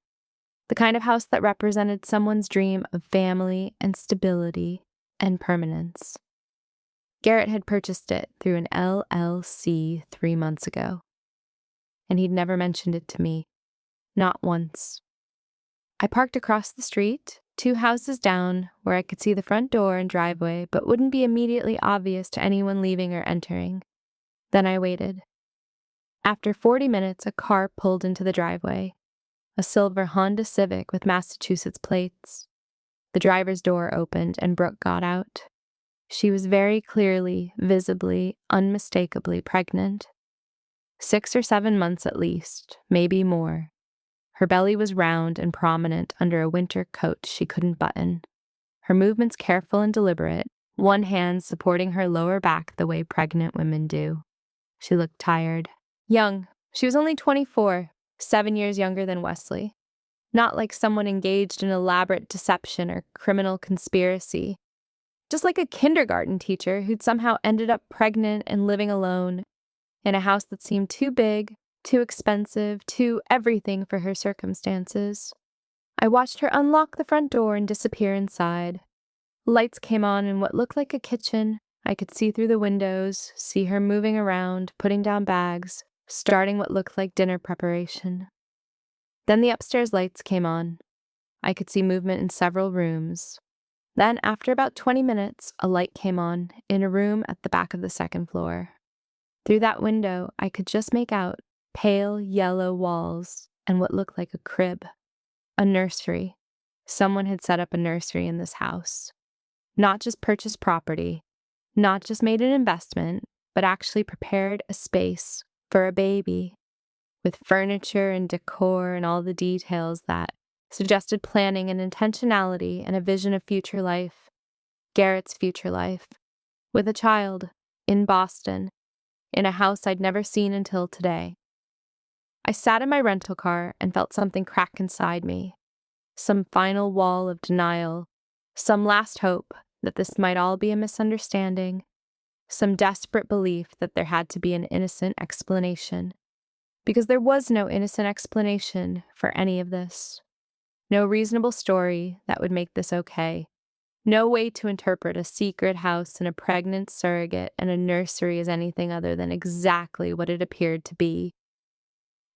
A: The kind of house that represented someone's dream of family and stability and permanence. Garrett had purchased it through an LLC 3 months ago, and he'd never mentioned it to me, not once. I parked across the street, 2 houses down, where I could see the front door and driveway, but wouldn't be immediately obvious to anyone leaving or entering. Then I waited. After 40 minutes, a car pulled into the driveway. A silver Honda Civic with Massachusetts plates. The driver's door opened and Brooke got out. She was very clearly, visibly, unmistakably pregnant. 6 or 7 months at least, maybe more. Her belly was round and prominent under a winter coat she couldn't button. Her movements careful and deliberate, one hand supporting her lower back the way pregnant women do. She looked tired. Young. She was only 24, 7 years younger than Wesley. Not like someone engaged in elaborate deception or criminal conspiracy. Just like a kindergarten teacher who'd somehow ended up pregnant and living alone in a house that seemed too big, too expensive, too everything for her circumstances. I watched her unlock the front door and disappear inside. Lights came on in what looked like a kitchen. I could see through the windows, see her moving around, putting down bags, starting what looked like dinner preparation. Then the upstairs lights came on. I could see movement in several rooms. Then, after about 20 minutes, a light came on in a room at the back of the second floor. Through that window, I could just make out pale yellow walls and what looked like a crib. A nursery. Someone had set up a nursery in this house. Not just purchased property, not just made an investment, but actually prepared a space for a baby, with furniture and decor and all the details that suggested planning and intentionality and a vision of future life, Garrett's future life, with a child, in Boston, in a house I'd never seen until today. I sat in my rental car and felt something crack inside me, some final wall of denial, some last hope that this might all be a misunderstanding, some desperate belief that there had to be an innocent explanation. Because there was no innocent explanation for any of this. No reasonable story that would make this okay. No way to interpret a secret house and a pregnant surrogate and a nursery as anything other than exactly what it appeared to be.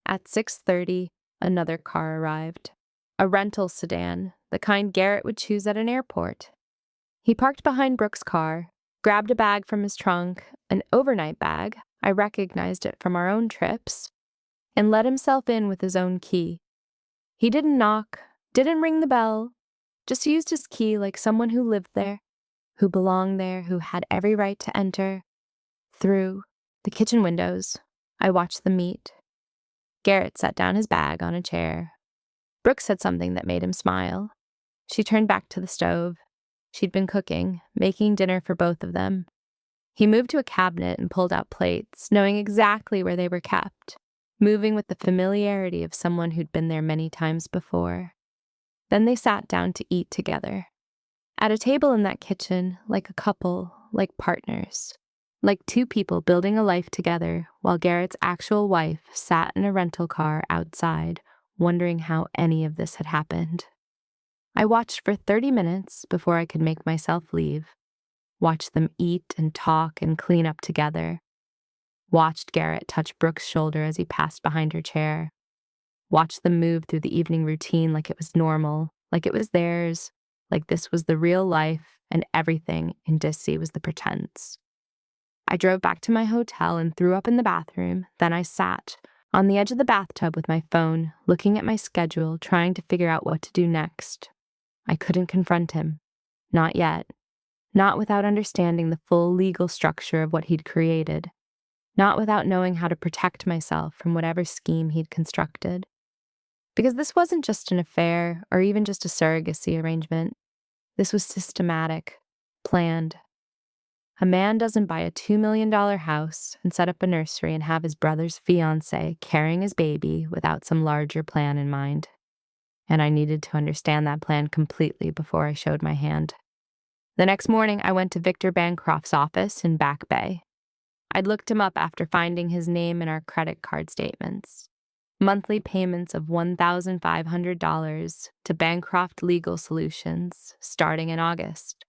A: At 6:30, another car arrived. A rental sedan, the kind Garrett would choose at an airport. He parked behind Brooke's car, grabbed a bag from his trunk, an overnight bag, I recognized it from our own trips, and let himself in with his own key. He didn't knock, didn't ring the bell, just used his key like someone who lived there, who belonged there, who had every right to enter. Through the kitchen windows, I watched them meet. Garrett set down his bag on a chair. Brooke said something that made him smile. She turned back to the stove. She'd been cooking, making dinner for both of them. He moved to a cabinet and pulled out plates, knowing exactly where they were kept, moving with the familiarity of someone who'd been there many times before. Then they sat down to eat together. At a table in that kitchen, like a couple, like partners, like 2 people building a life together, while Garrett's actual wife sat in a rental car outside, wondering how any of this had happened. I watched for 30 minutes before I could make myself leave. Watched them eat and talk and clean up together. watched Garrett touch Brooke's shoulder as he passed behind her chair, watched them move through the evening routine like it was normal, like it was theirs, like this was the real life and everything in Dissy was the pretense. I drove back to my hotel and threw up in the bathroom. Then I sat on the edge of the bathtub with my phone, looking at my schedule, trying to figure out what to do next. I couldn't confront him. Not yet. Not without understanding the full legal structure of what he'd created. Not without knowing how to protect myself from whatever scheme he'd constructed. Because this wasn't just an affair or even just a surrogacy arrangement. This was systematic, planned. A man doesn't buy a $2 million house and set up a nursery and have his brother's fiancée carrying his baby without some larger plan in mind. And I needed to understand that plan completely before I showed my hand. The next morning, I went to Victor Bancroft's office in Back Bay. I'd looked him up after finding his name in our credit card statements. Monthly payments of $1,500 to Bancroft Legal Solutions starting in August.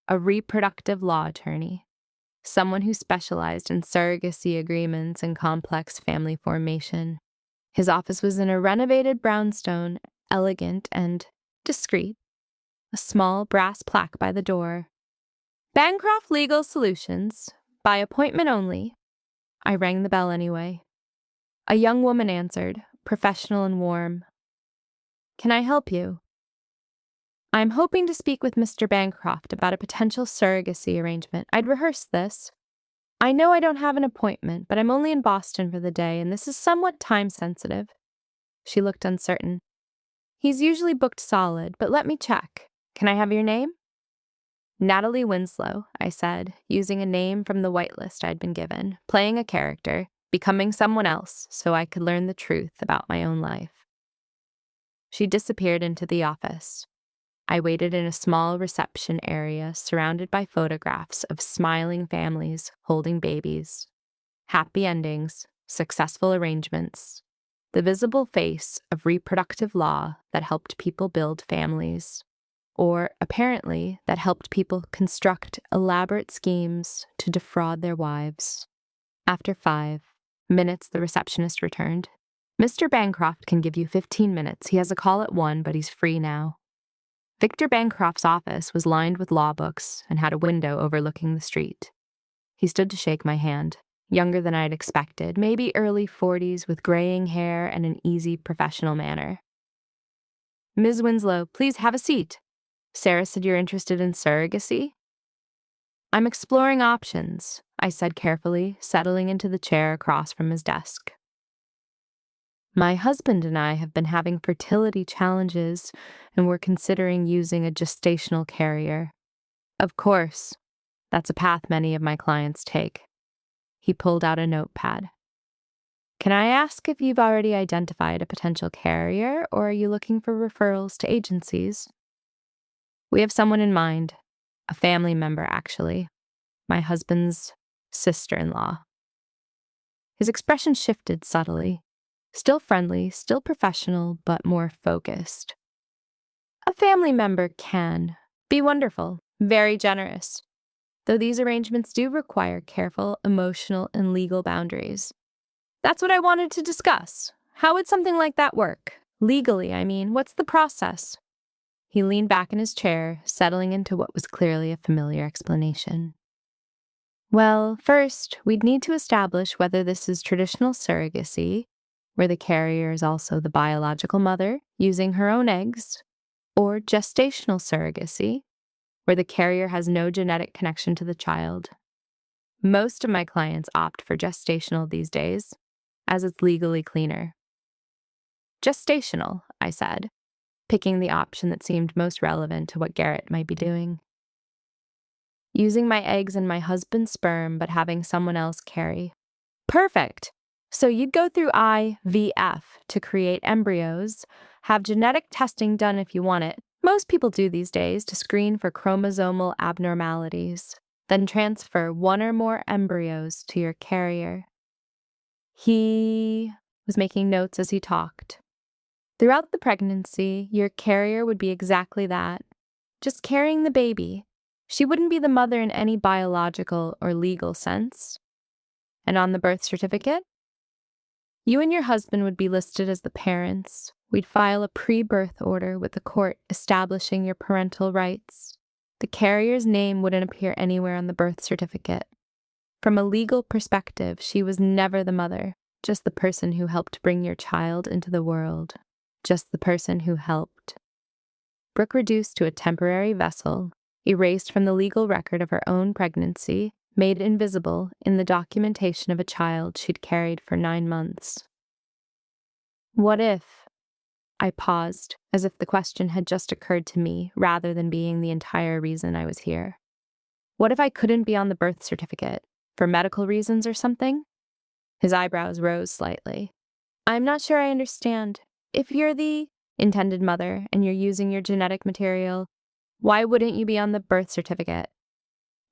A: A reproductive law attorney, someone who specialized in surrogacy agreements and complex family formation. His office was in a renovated brownstone, elegant and discreet. A small brass plaque by the door. Bancroft Legal Solutions, by appointment only. I rang the bell anyway. A young woman answered, professional and warm. Can I help you? I'm hoping to speak with Mr. Bancroft about a potential surrogacy arrangement. I'd rehearsed this. I know I don't have an appointment, but I'm only in Boston for the day, and this is somewhat time-sensitive. She looked uncertain. He's usually booked solid, but let me check. Can I have your name? Natalie Winslow, I said, using a name from the whitelist I'd been given, playing a character, becoming someone else so I could learn the truth about my own life. She disappeared into the office. I waited in a small reception area surrounded by photographs of smiling families holding babies, happy endings, successful arrangements, the visible face of reproductive law that helped people build families, or apparently that helped people construct elaborate schemes to defraud their wives. After 5 minutes, the receptionist returned. Mr. Bancroft can give you 15 minutes. He has a call at 1, but he's free now. Victor Bancroft's office was lined with law books and had a window overlooking the street. He stood to shake my hand, younger than I'd expected, maybe early 40s with graying hair and an easy professional manner. Ms. Winslow, please have a seat. Sarah said you're interested in surrogacy? I'm exploring options, I said carefully, settling into the chair across from his desk. My husband and I have been having fertility challenges, and we're considering using a gestational carrier. Of course, that's a path many of my clients take. He pulled out a notepad. Can I ask if you've already identified a potential carrier, or are you looking for referrals to agencies? We have someone in mind, a family member actually, my husband's sister-in-law. His expression shifted subtly. Still friendly, still professional, but more focused. A family member can be wonderful, very generous, though these arrangements do require careful emotional and legal boundaries. That's what I wanted to discuss. How would something like that work? Legally, I mean, what's the process? He leaned back in his chair, settling into what was clearly a familiar explanation. Well, first, we'd need to establish whether this is traditional surrogacy, where the carrier is also the biological mother using her own eggs, or gestational surrogacy, where the carrier has no genetic connection to the child. Most of my clients opt for gestational these days, as it's legally cleaner. Gestational, I said, picking the option that seemed most relevant to what Garrett might be doing. Using my eggs and my husband's sperm, but having someone else carry. Perfect! So you'd go through IVF to create embryos, have genetic testing done if you want it. Most people do these days to screen for chromosomal abnormalities, then transfer 1 or more embryos to your carrier. He was making notes as he talked. Throughout the pregnancy, your carrier would be exactly that, just carrying the baby. She wouldn't be the mother in any biological or legal sense. And on the birth certificate? You and your husband would be listed as the parents. We'd file a pre-birth order with the court establishing your parental rights. The carrier's name wouldn't appear anywhere on the birth certificate. From a legal perspective, she was never the mother, just the person who helped bring your child into the world. Just the person who helped. Brooke reduced to a temporary vessel, erased from the legal record of her own pregnancy, made invisible in the documentation of a child she'd carried for 9 months. What if? I paused, as if the question had just occurred to me rather than being the entire reason I was here. What if I couldn't be on the birth certificate? For medical reasons or something? His eyebrows rose slightly. I'm not sure I understand. If you're the intended mother and you're using your genetic material, why wouldn't you be on the birth certificate?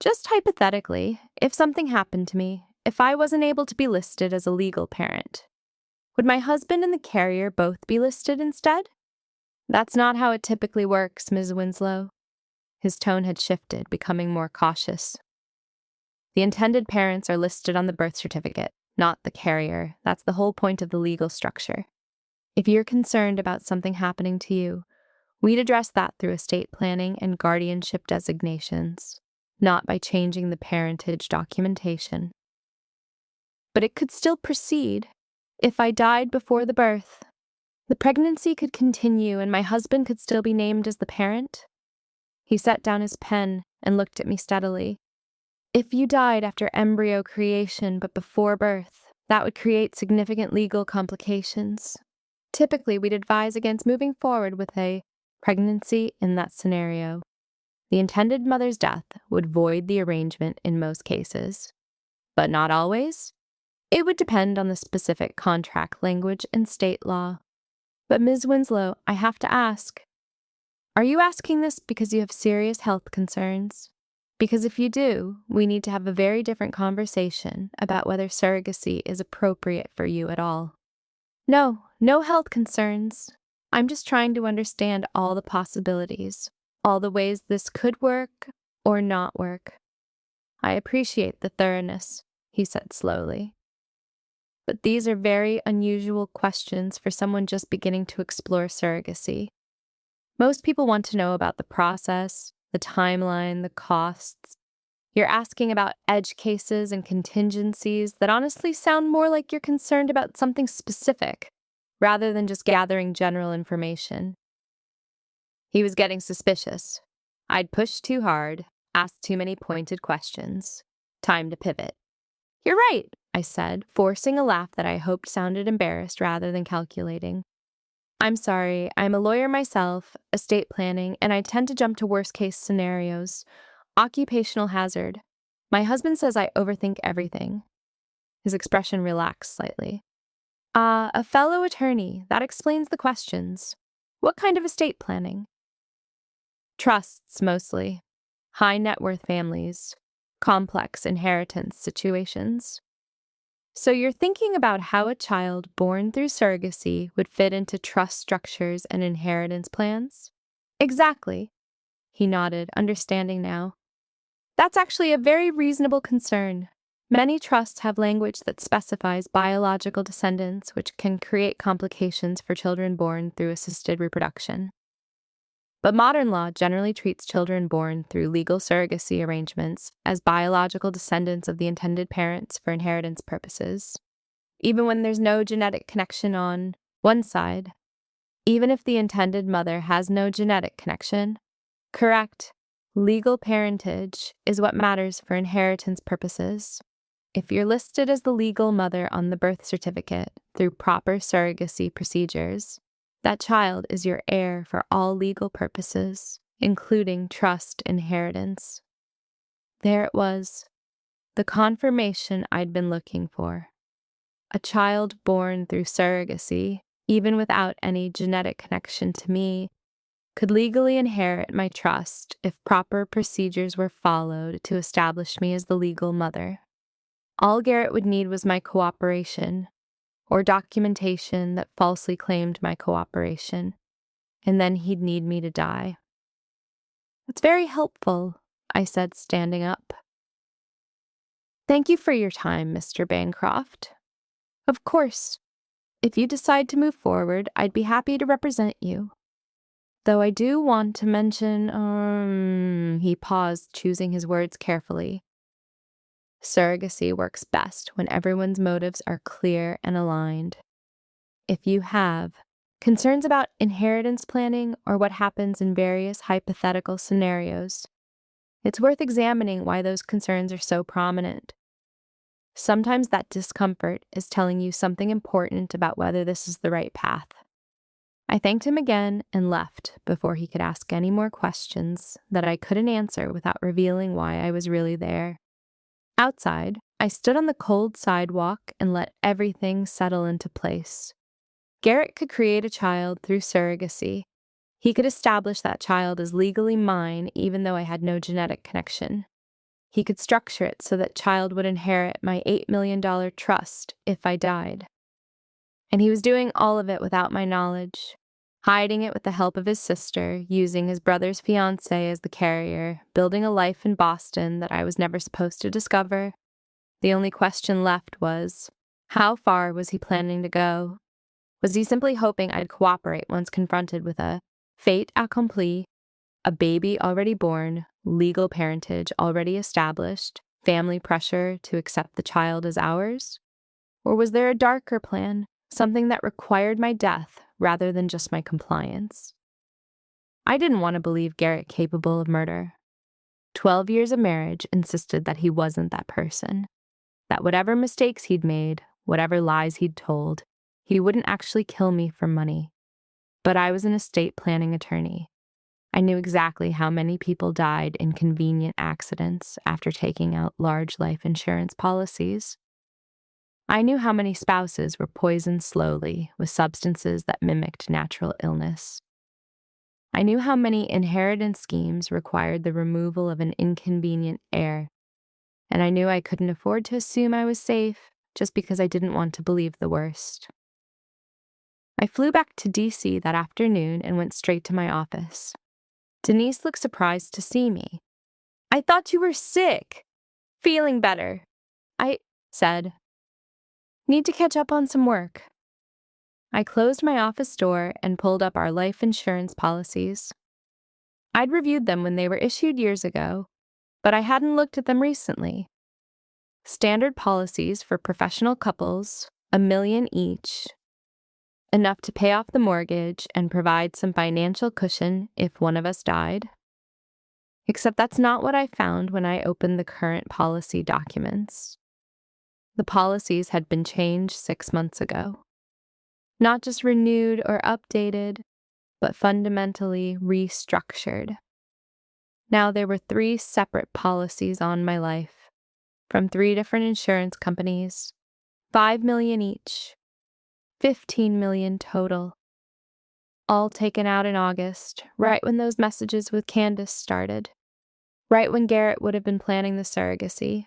A: Just hypothetically, if something happened to me, if I wasn't able to be listed as a legal parent, would my husband and the carrier both be listed instead? That's not how it typically works, Ms. Winslow. His tone had shifted, becoming more cautious. The intended parents are listed on the birth certificate, not the carrier. That's the whole point of the legal structure. If you're concerned about something happening to you, we'd address that through estate planning and guardianship designations, not by changing the parentage documentation. But it could still proceed. If I died before the birth, the pregnancy could continue and my husband could still be named as the parent. He set down his pen and looked at me steadily. If you died after embryo creation but before birth, that would create significant legal complications. Typically, we'd advise against moving forward with a pregnancy in that scenario. The intended mother's death would void the arrangement in most cases, but not always. It would depend on the specific contract language and state law. But Ms. Winslow, I have to ask, are you asking this because you have serious health concerns? Because if you do, we need to have a very different conversation about whether surrogacy is appropriate for you at all. No health concerns. I'm just trying to understand all the possibilities, all the ways this could work or not work. I appreciate the thoroughness, he said slowly. But these are very unusual questions for someone just beginning to explore surrogacy. Most people want to know about the process, the timeline, the costs. You're asking about edge cases and contingencies that honestly sound more like you're concerned about something specific, rather than just gathering general information. He was getting suspicious. I'd pushed too hard, asked too many pointed questions. Time to pivot. You're right, I said, forcing a laugh that I hoped sounded embarrassed rather than calculating. I'm sorry, I'm a lawyer myself, estate planning, and I tend to jump to worst-case scenarios. Occupational hazard. My husband says I overthink everything. His expression relaxed slightly. A fellow attorney. That explains the questions. What kind of estate planning? Trusts, mostly. High net worth families. Complex inheritance situations. So you're thinking about how a child born through surrogacy would fit into trust structures and inheritance plans? Exactly. He nodded, understanding now. That's actually a very reasonable concern. Many trusts have language that specifies biological descendants, which can create complications for children born through assisted reproduction. But modern law generally treats children born through legal surrogacy arrangements as biological descendants of the intended parents for inheritance purposes, even when there's no genetic connection on one side. Even if the intended mother has no genetic connection. Correct. Legal parentage is what matters for inheritance purposes. If you're listed as the legal mother on the birth certificate through proper surrogacy procedures, that child is your heir for all legal purposes, including trust inheritance. There it was, the confirmation I'd been looking for. A child born through surrogacy, even without any genetic connection to me, could legally inherit my trust if proper procedures were followed to establish me as the legal mother. All Garrett would need was my cooperation, or documentation that falsely claimed my cooperation, and then he'd need me to die. That's very helpful, I said, standing up. Thank you for your time, Mr. Bancroft. Of course, if you decide to move forward, I'd be happy to represent you. Though I do want to mention, he paused, choosing his words carefully. Surrogacy works best when everyone's motives are clear and aligned. If you have concerns about inheritance planning or what happens in various hypothetical scenarios, it's worth examining why those concerns are so prominent. Sometimes that discomfort is telling you something important about whether this is the right path. I thanked him again and left before he could ask any more questions that I couldn't answer without revealing why I was really there. Outside, I stood on the cold sidewalk and let everything settle into place. Garrett could create a child through surrogacy. He could establish that child as legally mine even though I had no genetic connection. He could structure it so that child would inherit my $8 million trust if I died. And he was doing all of it without my knowledge, hiding it with the help of his sister, using his brother's fiancée as the carrier, building a life in Boston that I was never supposed to discover. The only question left was, how far was he planning to go? Was he simply hoping I'd cooperate once confronted with a fait accompli, a baby already born, legal parentage already established, family pressure to accept the child as ours? Or was there a darker plan, something that required my death rather than just my compliance? I didn't want to believe Garrett capable of murder. 12 years of marriage insisted that he wasn't that person, that whatever mistakes he'd made, whatever lies he'd told, he wouldn't actually kill me for money. But I was an estate planning attorney. I knew exactly how many people died in convenient accidents after taking out large life insurance policies. I knew how many spouses were poisoned slowly with substances that mimicked natural illness. I knew how many inheritance schemes required the removal of an inconvenient heir, and I knew I couldn't afford to assume I was safe just because I didn't want to believe the worst. I flew back to D.C. that afternoon and went straight to my office. Denise looked surprised to see me. "I thought you were sick." "Feeling better," I said. "Need to catch up on some work." I closed my office door and pulled up our life insurance policies. I'd reviewed them when they were issued years ago, but I hadn't looked at them recently. Standard policies for professional couples, $1 million each, enough to pay off the mortgage and provide some financial cushion if one of us died. Except that's not what I found when I opened the current policy documents. The policies had been changed 6 months ago. Not just renewed or updated, but fundamentally restructured. Now there were 3 separate policies on my life, from 3 different insurance companies, $5 million each, $15 million total. All taken out in August, right when those messages with Candace started. Right when Garrett would have been planning the surrogacy.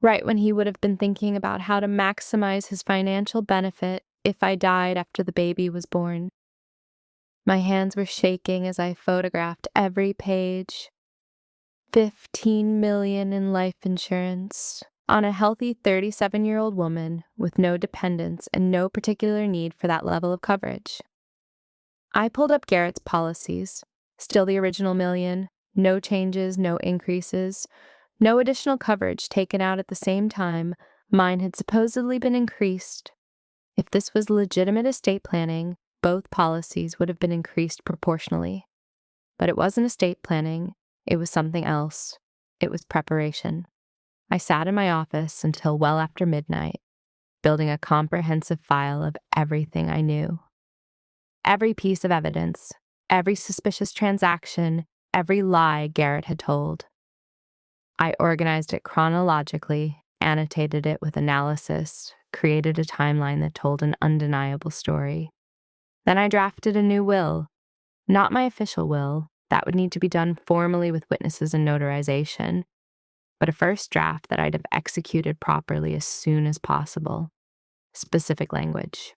A: Right when he would have been thinking about how to maximize his financial benefit if I died after the baby was born. My hands were shaking as I photographed every page. $15 million in life insurance on a healthy 37-year-old woman with no dependents and no particular need for that level of coverage. I pulled up Garrett's policies, still the original $1 million, no changes, no increases, no additional coverage taken out at the same time. Mine had supposedly been increased. If this was legitimate estate planning, both policies would have been increased proportionally. But it wasn't estate planning, it was something else. It was preparation. I sat in my office until well after midnight, building a comprehensive file of everything I knew. Every piece of evidence, every suspicious transaction, every lie Garrett had told. I organized it chronologically, annotated it with analysis, created a timeline that told an undeniable story. Then I drafted a new will. Not my official will, that would need to be done formally with witnesses and notarization, but a first draft that I'd have executed properly as soon as possible. Specific language.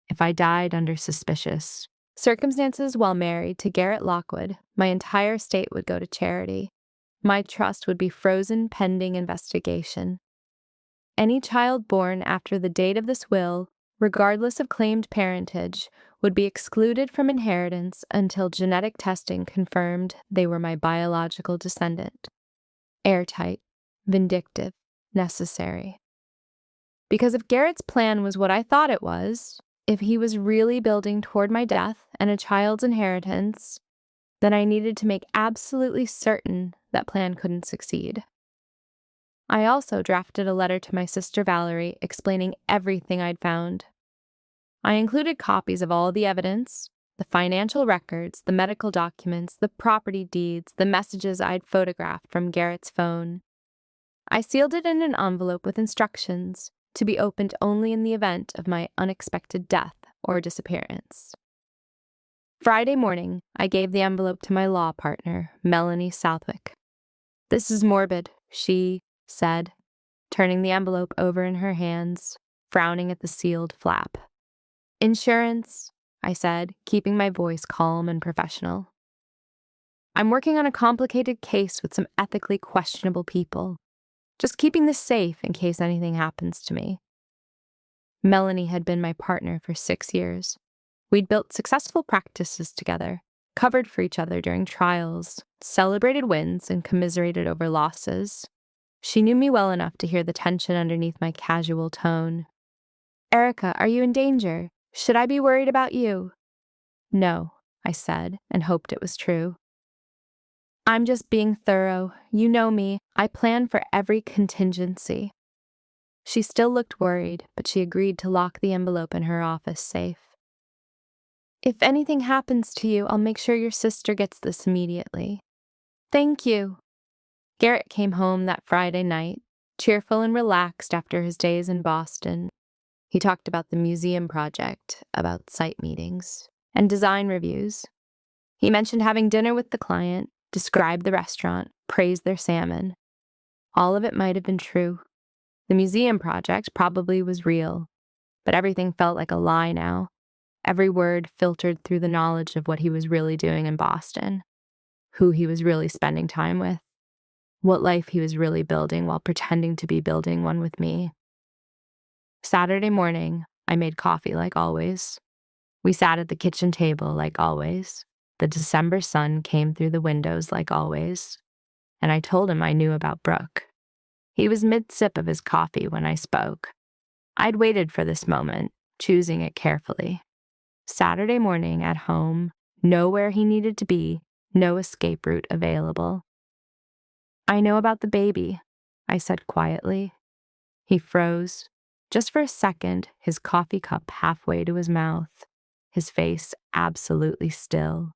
A: If I died under suspicious circumstances while married to Garrett Lockwood, my entire estate would go to charity. My trust would be frozen pending investigation. Any child born after the date of this will, regardless of claimed parentage, would be excluded from inheritance until genetic testing confirmed they were my biological descendant. Airtight, vindictive, necessary. Because if Garrett's plan was what I thought it was, if he was really building toward my death and a child's inheritance, then I needed to make absolutely certain that plan couldn't succeed. I also drafted a letter to my sister Valerie explaining everything I'd found. I included copies of all the evidence, the financial records, the medical documents, the property deeds, the messages I'd photographed from Garrett's phone. I sealed it in an envelope with instructions to be opened only in the event of my unexpected death or disappearance. Friday morning, I gave the envelope to my law partner, Melanie Southwick. "This is morbid," she said, turning the envelope over in her hands, frowning at the sealed flap. "Insurance," I said, keeping my voice calm and professional. "I'm working on a complicated case with some ethically questionable people. Just keeping this safe in case anything happens to me." Melanie had been my partner for 6 years. We'd built successful practices together, covered for each other during trials, celebrated wins, and commiserated over losses. She knew me well enough to hear the tension underneath my casual tone. "Erica, are you in danger? Should I be worried about you?" "No," I said, and hoped it was true. "I'm just being thorough. You know me. I plan for every contingency." She still looked worried, but she agreed to lock the envelope in her office safe. "If anything happens to you, I'll make sure your sister gets this immediately." "Thank you." Garrett came home that Friday night, cheerful and relaxed after his days in Boston. He talked about the museum project, about site meetings, and design reviews. He mentioned having dinner with the client, described the restaurant, praised their salmon. All of it might have been true. The museum project probably was real, but everything felt like a lie now. Every word filtered through the knowledge of what he was really doing in Boston, who he was really spending time with, what life he was really building while pretending to be building one with me. Saturday morning, I made coffee like always. We sat at the kitchen table like always. The December sun came through the windows like always. And I told him I knew about Brooke. He was mid-sip of his coffee when I spoke. I'd waited for this moment, choosing it carefully. Saturday morning at home, nowhere he needed to be, no escape route available. "I know about the baby," I said quietly. He froze, just for a second, his coffee cup halfway to his mouth, his face absolutely still.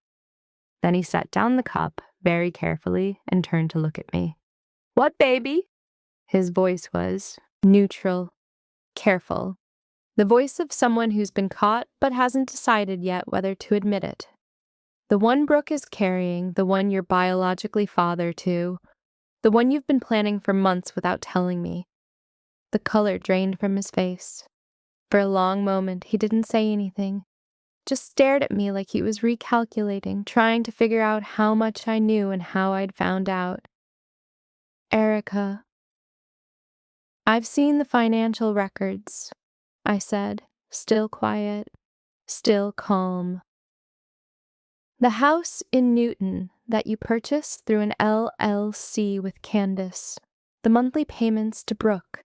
A: Then he set down the cup very carefully and turned to look at me. "What baby?" His voice was neutral, careful, the voice of someone who's been caught but hasn't decided yet whether to admit it. "The one Brooke is carrying, the one you're biologically father to, the one you've been planning for months without telling me." The color drained from his face. For a long moment, he didn't say anything, just stared at me like he was recalculating, trying to figure out how much I knew and how I'd found out. "Erica, I've seen the financial records," I said, still quiet, still calm. "The house in Newton that you purchased through an LLC with Candace, the monthly payments to Brooke,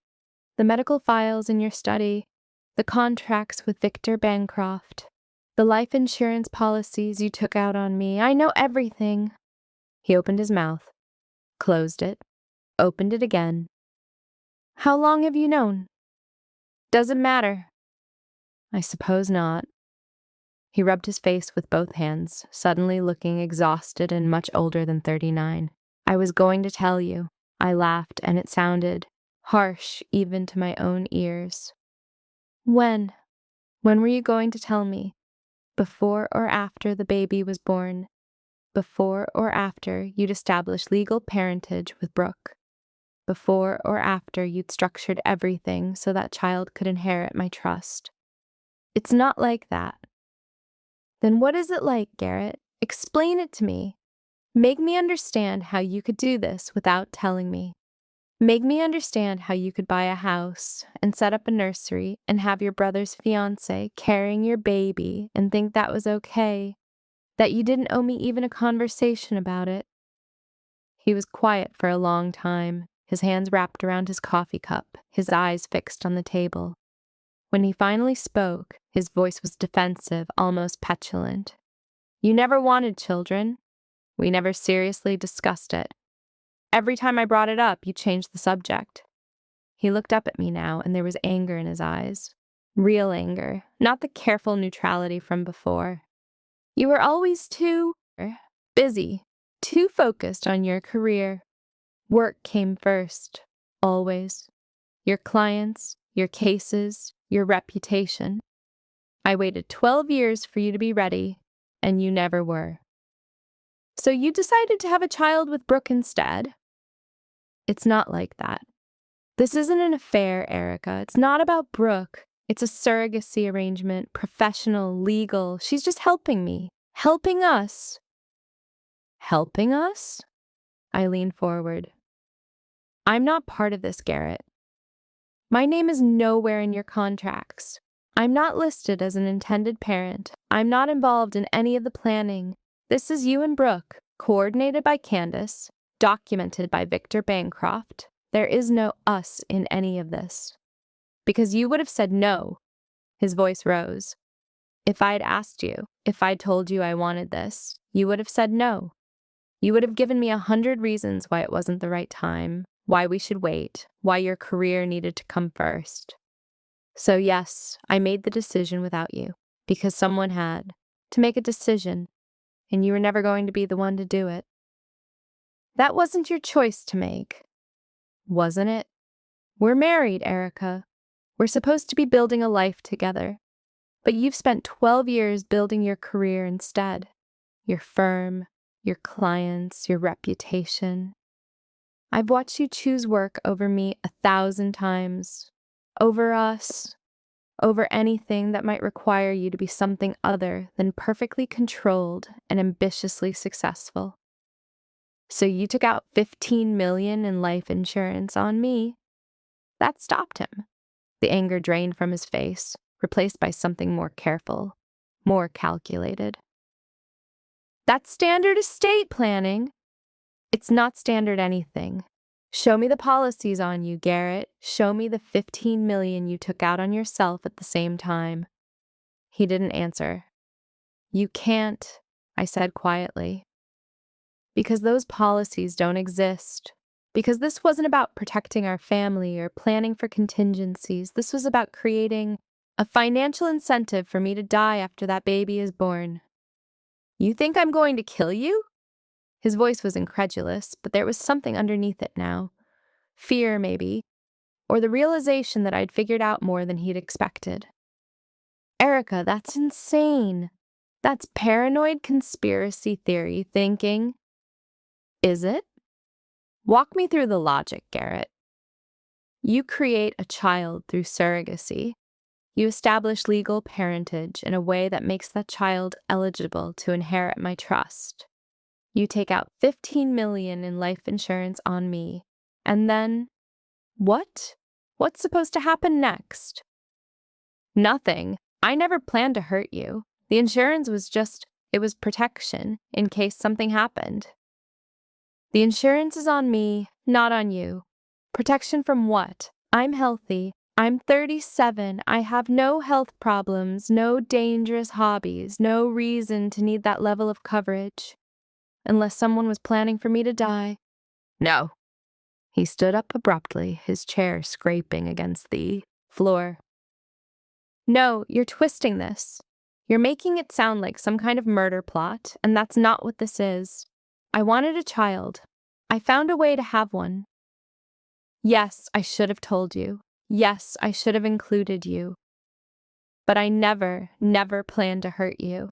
A: the medical files in your study, the contracts with Victor Bancroft, the life insurance policies you took out on me. I know everything." He opened his mouth, closed it, opened it again. "How long have you known?" "Doesn't matter." "I suppose not." He rubbed his face with both hands, suddenly looking exhausted and much older than 39. "I was going to tell you." I laughed, and it sounded harsh even to my own ears. "When? When were you going to tell me? Before or after the baby was born? Before or after you'd established legal parentage with Brooke? Before or after you'd structured everything so that child could inherit my trust?" "It's not like that." "Then what is it like, Garrett? Explain it to me." Make me understand how you could do this without telling me. Make me understand how you could buy a house and set up a nursery and have your brother's fiancée carrying your baby and think that was okay, that you didn't owe me even a conversation about it. He was quiet for a long time, his hands wrapped around his coffee cup, his eyes fixed on the table. When he finally spoke, his voice was defensive, almost petulant. You never wanted children. We never seriously discussed it. Every time I brought it up, you changed the subject. He looked up at me now, and there was anger in his eyes. Real anger, not the careful neutrality from before. You were always too busy, too focused on your career. Work came first, always. Your clients, your cases, your reputation. I waited 12 years for you to be ready, and you never were. So you decided to have a child with Brooke instead? It's not like that. This isn't an affair, Erica. It's not about Brooke. It's a surrogacy arrangement, professional, legal. She's just helping me, helping us. Helping us? I leaned forward. I'm not part of this, Garrett. My name is nowhere in your contracts. I'm not listed as an intended parent. I'm not involved in any of the planning. This is you and Brooke, coordinated by Candace, documented by Victor Bancroft. There is no us in any of this. Because you would have said no. His voice rose. If I'd asked you, if I'd told you I wanted this, you would have said no. You would have given me 100 reasons why it wasn't the right time, why we should wait, why your career needed to come first. So yes, I made the decision without you, because someone had to make a decision, and you were never going to be the one to do it. That wasn't your choice to make, wasn't it? We're married, Erica. We're supposed to be building a life together. But you've spent 12 years building your career instead. Your firm, your clients, your reputation. I've watched you choose work over me 1,000 times. Over us. Over anything that might require you to be something other than perfectly controlled and ambitiously successful. So you took out $15 million in life insurance on me. That stopped him. The anger drained from his face, replaced by something more careful, more calculated. That's standard estate planning. It's not standard anything. Show me the policies on you, Garrett. Show me the $15 million you took out on yourself at the same time. He didn't answer. You can't, I said quietly. Because those policies don't exist. Because this wasn't about protecting our family or planning for contingencies. This was about creating a financial incentive for me to die after that baby is born. You think I'm going to kill you? His voice was incredulous, but there was something underneath it now. Fear, maybe, or the realization that I'd figured out more than he'd expected. Erica, that's insane. That's paranoid conspiracy theory thinking. Is it? Walk me through the logic, Garrett. You create a child through surrogacy. You establish legal parentage in a way that makes that child eligible to inherit my trust. You take out $15 million in life insurance on me. And then, what? What's supposed to happen next? Nothing. I never planned to hurt you. The insurance was it was protection in case something happened. The insurance is on me, not on you. Protection from what? I'm healthy. I'm 37. I have no health problems, no dangerous hobbies, no reason to need that level of coverage. Unless someone was planning for me to die. No. He stood up abruptly, his chair scraping against the floor. No, you're twisting this. You're making it sound like some kind of murder plot, and that's not what this is. I wanted a child. I found a way to have one. Yes, I should have told you. Yes, I should have included you. But I never planned to hurt you.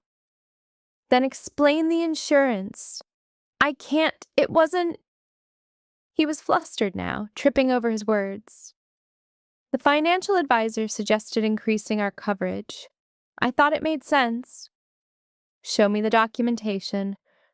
A: Then explain the insurance. I can't. It wasn't. He was flustered now, tripping over his words. The financial advisor suggested increasing our coverage. I thought it made sense. Show me the documentation.